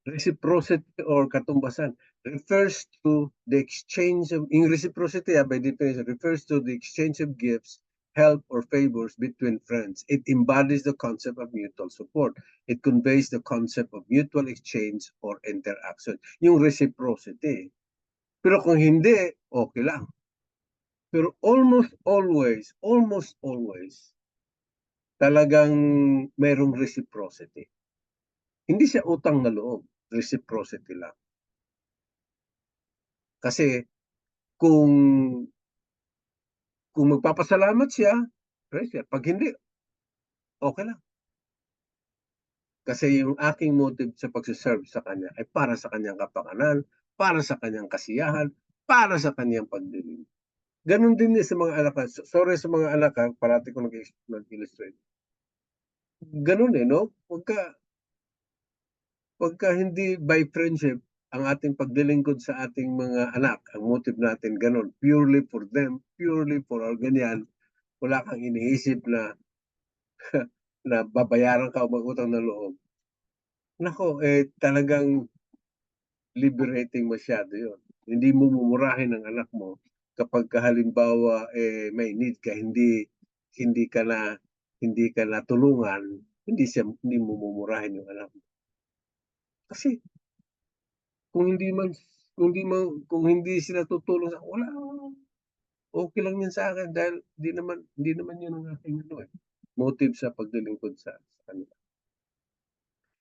Reciprocity or katumbasan refers to the exchange of, in reciprocity by definition, refers to the exchange of gifts, help, or favors between friends. It embodies the concept of mutual support. It conveys the concept of mutual exchange or interaction. Yung reciprocity. Pero kung hindi, okay lang. Pero almost always, talagang mayroong reciprocity. Hindi siya utang na loob, reciprocity lang. Kasi kung magpapasalamat siya, praise siya. Pag hindi, okay lang. Kasi yung aking motive sa pagsiserve sa kanya ay para sa kanyang kapakanan, para sa kanyang kasiyahan, para sa kanyang pagdilim. Ganon din sa mga anak. Sorry sa mga anak, parati ko nag-illustrate. Ganon no? Pagka hindi by friendship, ang ating paglilingkod sa ating mga anak, ang motive natin ganon, purely for them, purely for our ganyan, wala kang iniisip na na babayaran ka o mag-utang ng loob. Nako, talagang liberating masyado yun. Hindi mo mumurahin ang anak mo kapag halimbawa may need ka, hindi ka na tulungan, hindi mo mumurahin yung anak mo. Kasi kung hindi sila tutulong sa wala, okay lang yan sa akin dahil hindi naman yun ang aking motive sa paglilingkod sa kanila.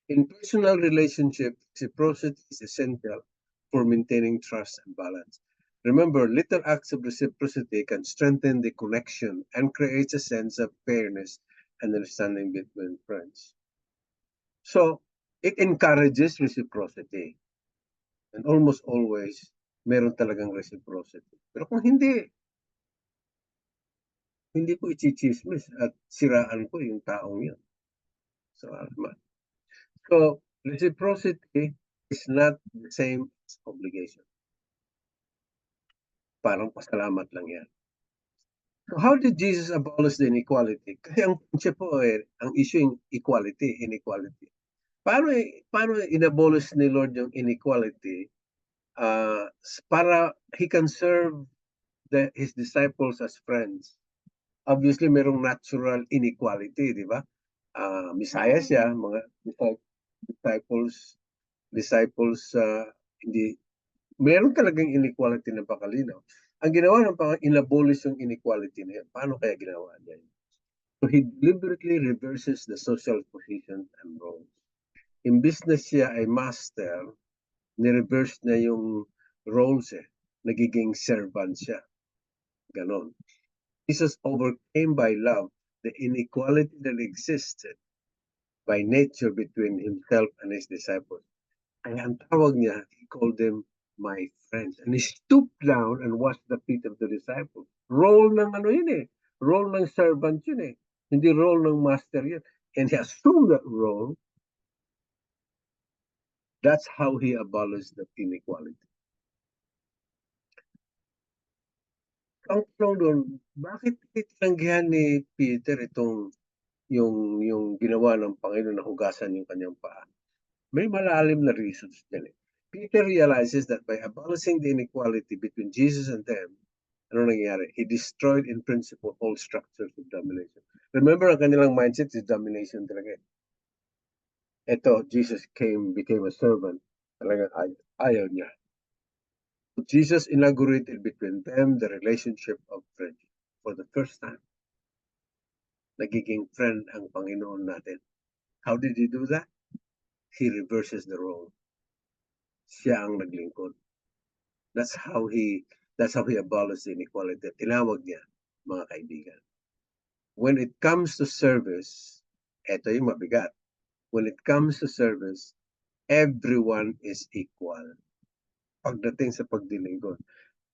In personal relationship, reciprocity is essential for maintaining trust and balance. Remember, little acts of reciprocity can strengthen the connection and create a sense of fairness and understanding between friends. So, it encourages reciprocity. And almost always, meron talagang reciprocity. Pero kung hindi ko i-chismis at siraan ko yung taong yun. So, reciprocity is not the same as obligation. Parang pasalamat lang yan. So how did Jesus abolish the inequality? Kasi ang concept po ang issue yung inequality. Paano inabolish ni Lord yung inequality? Para He can serve His disciples as friends. Obviously, merong natural inequality, di ba? Messiah siya, mga disciples, hindi, meron talagang inequality na pakalinaw. Ang ginawa ng inabolish yung inequality na yan. Paano kaya ginawa niya? So he deliberately reverses the social position and roles. In business siya ay master, ni-reverse na yung roles Nagiging servant siya. Ganon. Jesus overcame by love the inequality that existed by nature between himself and his disciples. Kaya ang tawag niya, he called them my friends. And he stooped down and washed the feet of the disciples. Role ng Role ng servant yun Hindi role ng master yun. And he assumed that role. That's how he abolished the inequality. Ang tanong doon, bakit itinanggihan ni Peter yung ginawa ng Panginoon na hugasan yung kanyang paa? May malalim na reasons din Peter realizes that by abolishing the inequality between Jesus and them, ano nangyari? He destroyed in principle all structures of domination. Remember, ang kanilang mindset is domination talaga. Ito, Jesus became a servant. Talagang ayaw niya. Jesus inaugurated between them the relationship of friendship. For the first time, nagiging friend ang Panginoon natin. How did he do that? He reverses the role. Siya ang naglingkod. That's how he abolished the inequality. Tinawag niya, mga kaibigan. When it comes to service, eto yung mabigat. When it comes to service, everyone is equal. Pagdating sa pagdilingkod,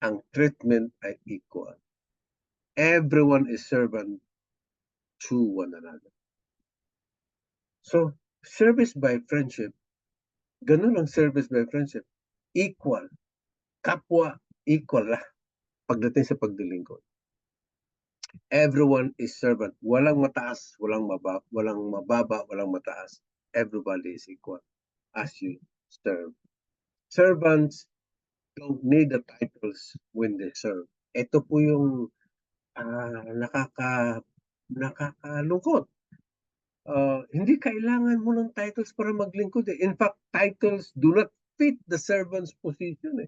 ang treatment ay equal. Everyone is servant to one another. So, service by friendship, ganun ang service by friendship. Equal. Kapwa, equal lah. Pagdating sa pagdilingkod. Everyone is servant. Walang mataas, walang mababa, walang mataas. Everybody is equal as you serve. Servants don't need the titles when they serve. Ito po yung nakakalungkot. Hindi kailangan mo ng titles para maglingkod In fact, titles do not fit the servant's position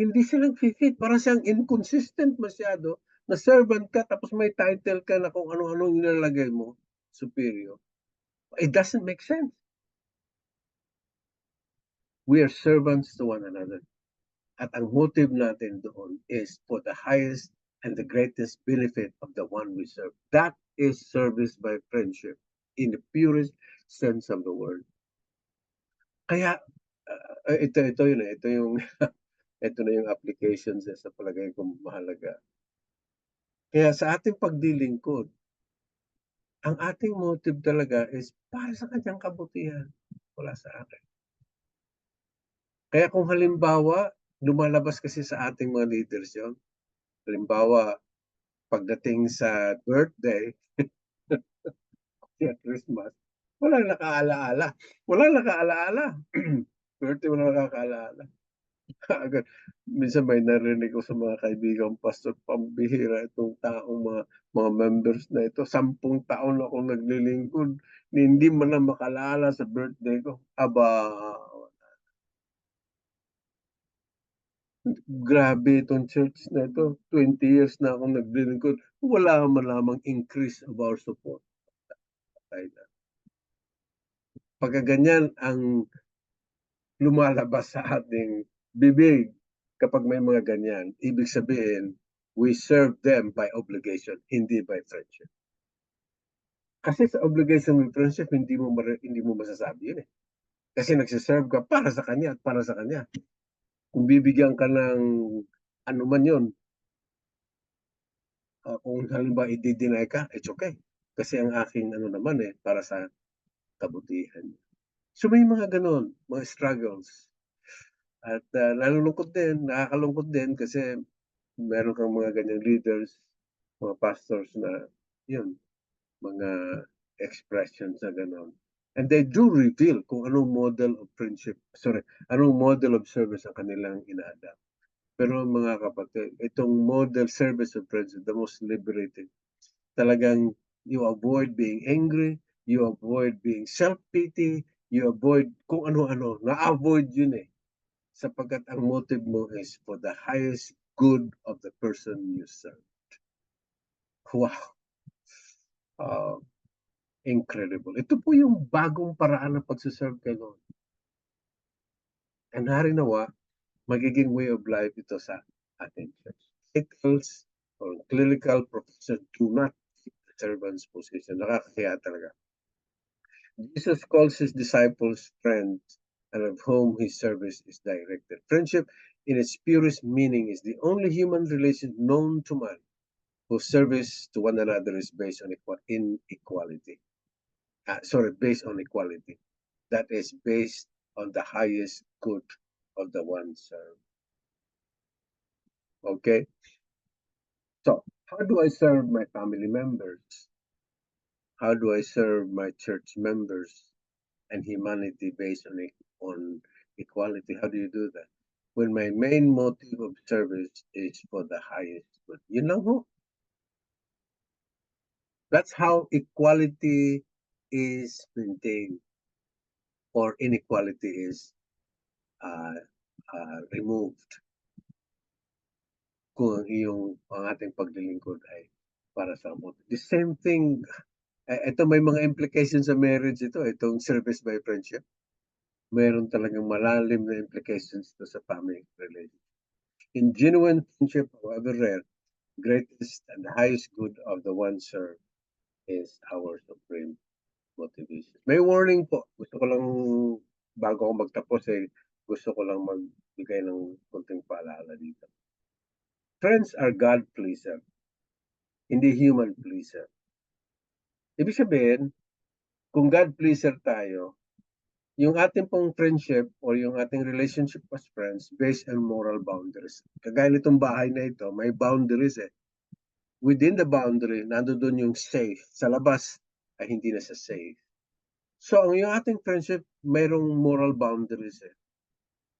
Hindi sila fit. Para siyang inconsistent masyado na servant ka tapos may title ka na kung ano-ano yung nilalagay mo, superior. It doesn't make sense. We are servants to one another. At ang motive natin doon is for the highest and the greatest benefit of the one we serve. That is service by friendship in the purest sense of the word. Kaya ito yun eh. Ito yung ito na yung applications sa palagay ko mahalaga. Kaya sa ating paglilingkod, ang ating motive talaga is para sa kanyang kabutihan, wala sa akin. Kaya kung halimbawa, lumalabas kasi sa ating mga leaders yun, halimbawa, pagdating sa birthday, at Christmas, walang nakaalaala. Walang nakaalaala. Birthday, walang nakakaalaala. Agad, minsan may narinig ko sa mga kaibigan pastor, pambihira itong taong mga members na ito. 10 taon akong naglilingkod, hindi man lang makalala sa birthday ko. Aba, grabe itong church na ito. 20 years na akong naglilingkod. Wala man lamang increase of our support. Pagka ganyan ang lumalabas sa ating bibig kapag may mga ganyan, ibig sabihin, we serve them by obligation, hindi by friendship. Kasi sa obligation with friendship, hindi mo masasabi yun eh. Kasi nagsiserve ka para sa kanya at para sa kanya. Kung bibigyan ka ng ano man yun, kung halimbawa i-deny ka, it's okay. Kasi ang aking ano naman eh, para sa kabutihan. So may mga ganun, mga struggles. At nalulungkot din, nakakalungkot din kasi meron kang mga ganyang leaders, mga pastors na yun, mga expressions na gano'n. And they do reveal kung anong model of friendship, anong model of service ang kanilang ina-adapt. Pero mga kapatid, itong model service of friendship, the most liberating. Talagang you avoid being angry, you avoid being self-pity, you avoid kung ano-ano. Na-avoid yun eh. Sapagkat ang motive mo is for the highest good of the person you serve. Wow. Incredible. Ito po yung bagong paraan ng pagsiserve kay Lord. And hari nawa, magiging way of life ito sa ating church. Titles or clerical profession do not fit the servant's position. Nakakahiya talaga. Jesus calls his disciples friends and of whom his service is directed. Friendship in its purest meaning is the only human relation known to man whose service to one another is based on inequality. Based on equality. That is based on the highest good of the one served. Okay? So, how do I serve my family members? How do I serve my church members and humanity based on equality? How do you do that? When my main motive of service is for the highest good. You know who? That's how equality is maintained or inequality is removed. Kung ang ating paglilingkod ay para sa motive. The same thing, ito may mga implications sa marriage ito, itong service by friendship. Meron talagang malalim na implications to sa family relationship. In genuine friendship, however rare, greatest and highest good of the one served is our supreme motivation. May warning po. Gusto ko lang, bago ako magtapos gusto ko lang magbigay ng konting paalala dito. Friends are God pleaser, hindi human pleaser. Ibig sabihin, kung God pleaser tayo, yung ating pong friendship or yung ating relationship as friends based on moral boundaries. Kagaya nitong bahay na ito, may boundaries eh. Within the boundary, nandoon yung safe. Sa labas, ay hindi na sa safe. So, ang yung ating friendship, mayroong moral boundaries eh.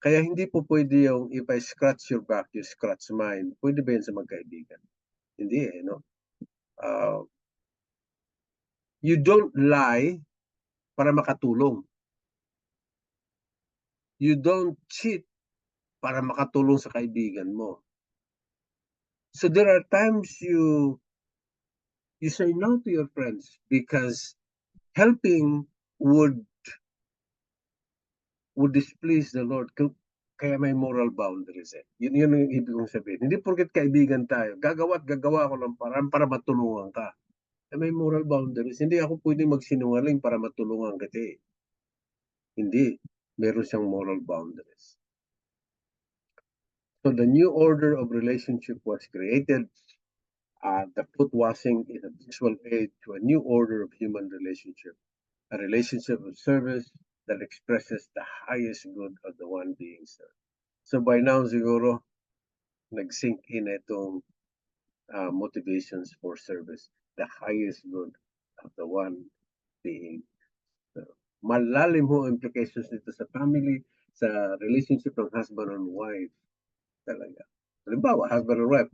Kaya hindi po pwede yung if I scratch your back, you scratch mine. Pwede ba yan sa magkaibigan? Hindi eh, no? You don't lie para makatulong. You don't cheat para makatulong sa kaibigan mo. So there are times you say no to your friends because helping would displease the Lord. Kaya may moral boundaries eh. Yun yung ibig kong sabihin. Hindi porket kaibigan tayo, gagawa ako ng paraan para matulungan ka. May moral boundaries. Hindi ako pwedeng magsinungaling para matulungan kita eh. Hindi. meron siyang moral boundaries. So the new order of relationship was created. The foot washing is a visual aid to a new order of human relationship, a relationship of service that expresses the highest good of the one being served. So by now siguro, nag-sink in itong motivations for service, the highest good of the one being served. Malalim ho implications nito sa family, sa relationship ng husband and wife talaga. Halimbawa, husband and wife,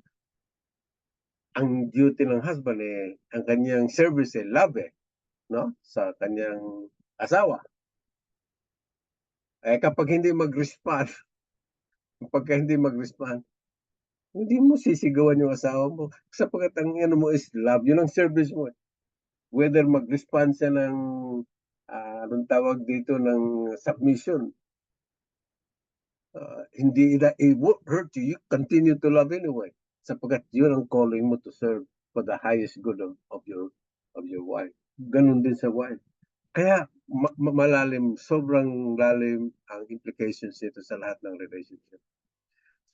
ang duty ng husband ang kanyang service love no? Sa kanyang asawa. Kapag hindi mag-respond, hindi mo sisigawan yung asawa mo. Sapagkat ang ano mo is love. Yun ang service mo. Whether mag-respond siya ng, anong tawag dito, ng submission. Hindi it won't hurt you. You continue to love anyway. Sapagkat yun ang calling mo to serve for the highest good of your wife. Ganun din sa wife. Kaya malalim, sobrang lalim ang implications nito sa lahat ng relationship.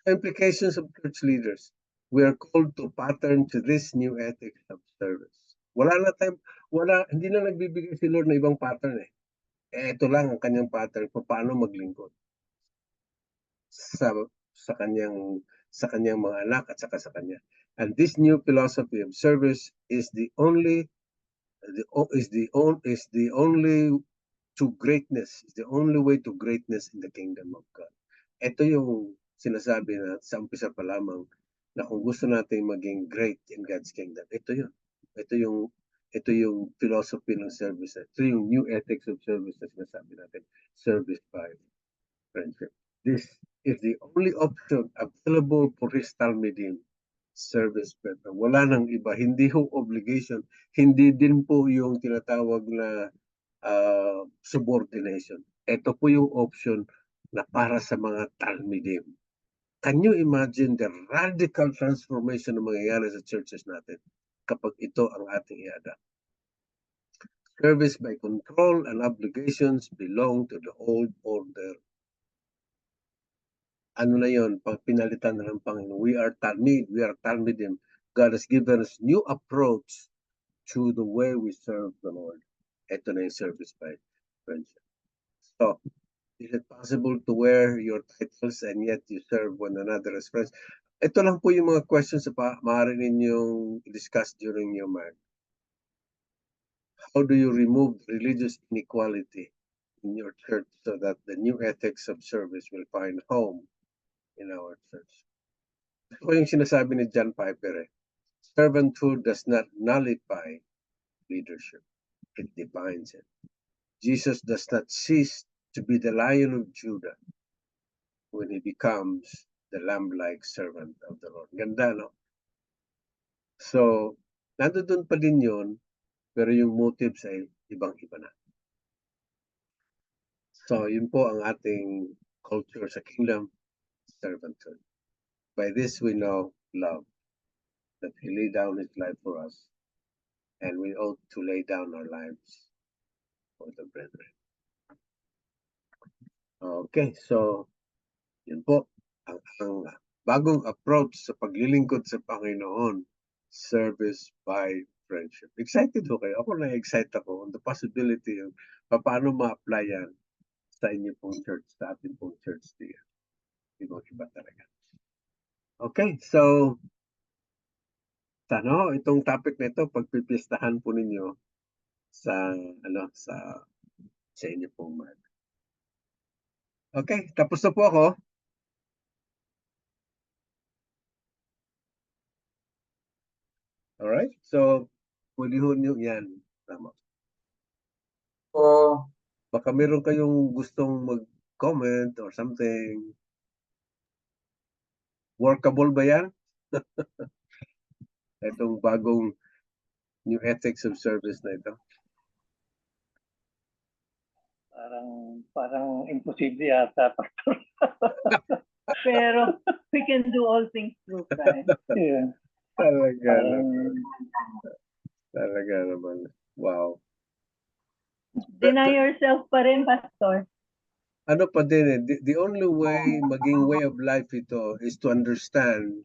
Implications of church leaders. We are called to pattern to this new ethics of service. Hindi na nagbibigay si Lord na ibang pattern ito lang ang kanyang pattern kung paano maglingkod sa kanyang mga anak at saka sa kanya. And this new philosophy of service is the only to greatness, is the only way to greatness in the kingdom of God. Ito yung sinasabi na sa umpisa pa lamang na kung gusto natin maging great in God's kingdom, ito yun. Ito yung philosophy ng service. Ito yung new ethics of service na sinasabi natin. Service by friendship. This is the only option available for his talmidim. Service by friendship. Wala nang iba. Hindi ho obligation. Hindi din po yung tinatawag na subordination. Ito po yung option na para sa mga talmidim. Can you imagine the radical transformation na mangyayari sa churches natin kapag ito ang ating i-adapt? Service by control and obligations belong to the old order. Ano na yun? Pag pinalitan na ng Panginoon, we are talmidim. God has given us new approach to the way we serve the Lord. Ito na yung service by friendship. So, is it possible to wear your titles and yet you serve one another as friends? Ito lang po yung mga questions na maaari ninyong discuss during your marriage. How do you remove religious inequality in your church so that the new ethics of service will find home in our church? Ito yung sinasabi ni John Piper. Servanthood does not nullify leadership. It defines it. Jesus does not cease to be the Lion of Judah when he becomes the lamb-like servant of the Lord. Ganda, no? So, nandoon pa din yun, pero yung motives ay ibang-iba na. So, yun po ang ating culture sa kingdom, servanthood. By this we know love, that he laid down his life for us, and we ought to lay down our lives for the brethren. Okay, so yun po ang bagong approach sa paglilingkod sa Panginoon, service by friendship. Excited ho kayo? Ako na-excite ako on the possibility of paano ma-apply yan sa inyo pong church, sa ating pong church diyan. Iba talaga. Okay, so sana itong topic na ito, pagpipistahan po ninyo sa inyo pong mark. Okay, tapos na po ako. Alright, so pwede ho nyo yan. Tama. O, Baka meron kayong gustong mag-comment or something. Workable ba yan? Itong bagong new ethics of service na ito. Parang imposible yata, Pastor. Pero we can do all things through Christ. Yeah. Talaga naman. Wow. Deny yourself pa rin, Pastor. ano pa din eh, the only way, maging way of life ito is to understand,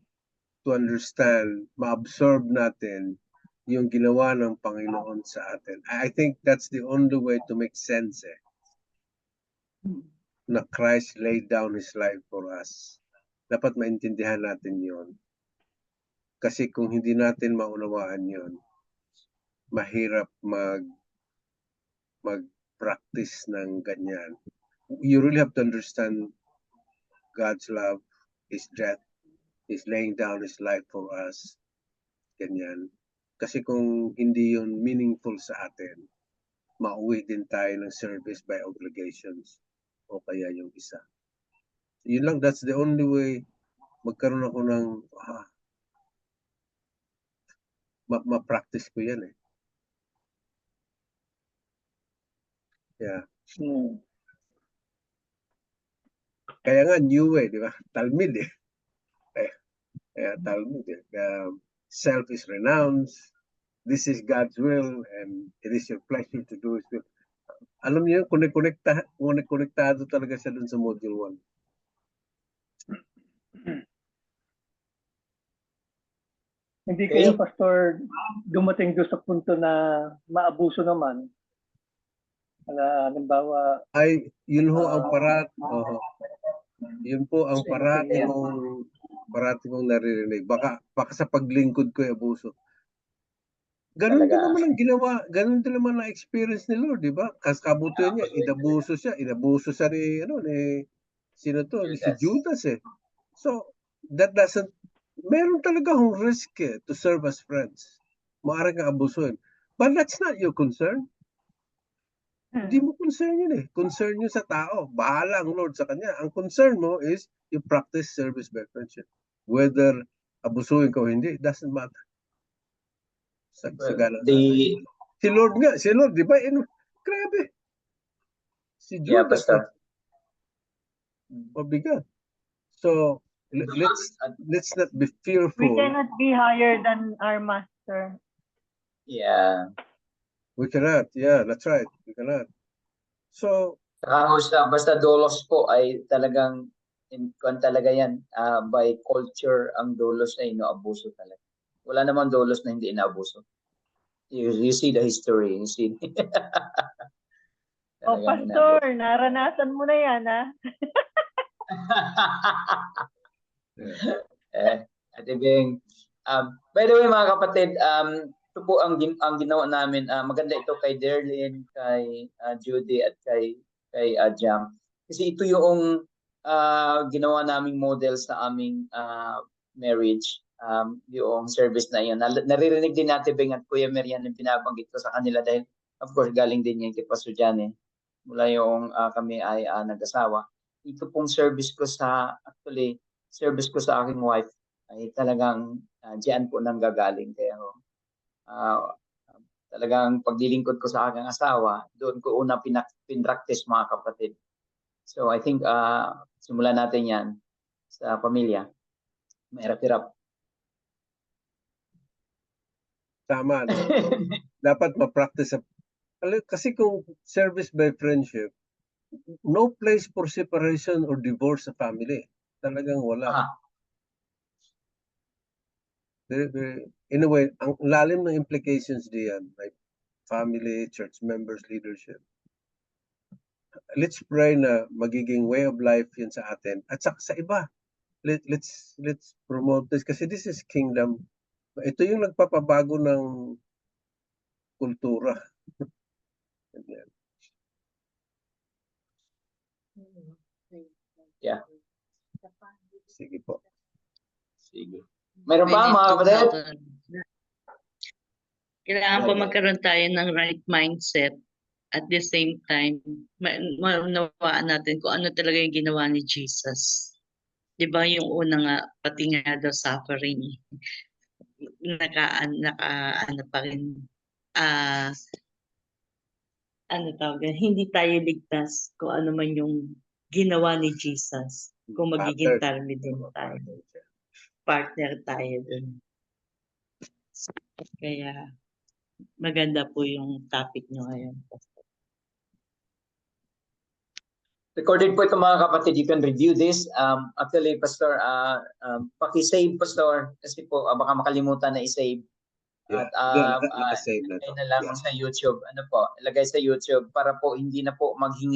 ma-absorb natin yung ginawa ng Panginoon sa atin. I think that's the only way to make sense eh, na Christ laid down His life for us. Dapat maintindihan natin yon. Kasi kung hindi natin maunawaan yon, mahirap mag-practice ng ganyan. You really have to understand God's love, His death, His laying down His life for us. Ganyan. Kasi kung hindi yun meaningful sa atin, mauwi din tayo ng service by obligations o kaya yung isa. Yun lang, that's the only way magkaroon ako ng ma-practice ko yan eh. Yeah. Kaya nga new eh, di ba? Talmud eh. Kaya Talmud eh. Self is renounced. This is God's will and it is your pleasure to do His will. Alam niyo, konektado talaga siya dun sa module 1. Hindi kayo, Pastor, dumating doon sa punto na maabuso naman. Halimbawa, ay, yun ho ang yun po ang parati kong naririnig. Baka sa paglingkod ko ay abuso. Ganun din naman ang ginawa, ganun din naman ang experience ni Lord, di ba? Kabutuan niya, inabuso siya ni si Judas eh. So, that doesn't, meron talaga hong risk eh, to serve as friends. Maaari kang abusuin. But that's not your concern. Hindi mo concern yun eh. Concern yun sa tao. Bahala ang Lord sa kanya. Ang concern mo is you practice service by friendship. Whether abusuin ka o hindi, it doesn't matter. Si Lord nga, di ba? Grabe. Si Judas. Yeah, Mabigat. So, let's not be fearful. We cannot be higher than our master. Yeah. We cannot. Yeah, that's right. We cannot. So, basta dolos po ay talagang talaga yan. By culture, ang dolos ay inaabuso talaga. Wala namang dolos na hindi inaabuso. You see the history. You see. Pastor, naranasan mo na yan, ha? Ate Bing. By the way, mga kapatid, ito po ang ginawa namin. Maganda ito kay Derlyn, kay Judy, at kay Jam. Kasi ito yung ginawa naming model sa aming marriage. Yung service na yun. Naririnig din natin, Bing at Kuya Merian, yung pinabanggit ko sa kanila dahil of course galing din yan kay Pastor Jan eh. Mula yung kami ay nag-asawa. Ito pong service ko sa aking wife ay talagang diyan po nang gagaling. Kaya talagang paglilingkod ko sa aking asawa, doon ko una pinractice mga kapatid. So I think simulan natin yan sa pamilya. Mahirap-hirap. Tama. No? Dapat ma-practice. Kasi kung service by friendship, no place for separation or divorce sa family. Talagang wala. In a way, ang lalim ng implications diyan, like family, church members, leadership. Let's pray na magiging way of life yun sa atin at sa iba. Let's promote this kasi this is kingdom. Ito yung nagpapabago ng kultura. Yeah. Sige po. Sige. Meron pa mga kapatid? Kailangan pa magkaroon tayo ng right mindset. At the same time, maunawaan natin kung ano talaga yung ginawa ni Jesus. Di ba yung una nga, pati nga daw suffering, ano pa rin, hindi tayo ligtas kung ano man yung ginawa ni Jesus. Kung magiging tarmi din tayo. Partner tayo dun. Kaya maganda po yung topic nyo ngayon. Recorded po ito mga kapatid. You can review this. Actually, Pastor, paki-save, Pastor, kasi po baka makalimutan na i-save. Yeah. At Nakasave na ilagay to. na lang Yeah. sa YouTube. Ano po, ilagay sa YouTube para po hindi na po maghingi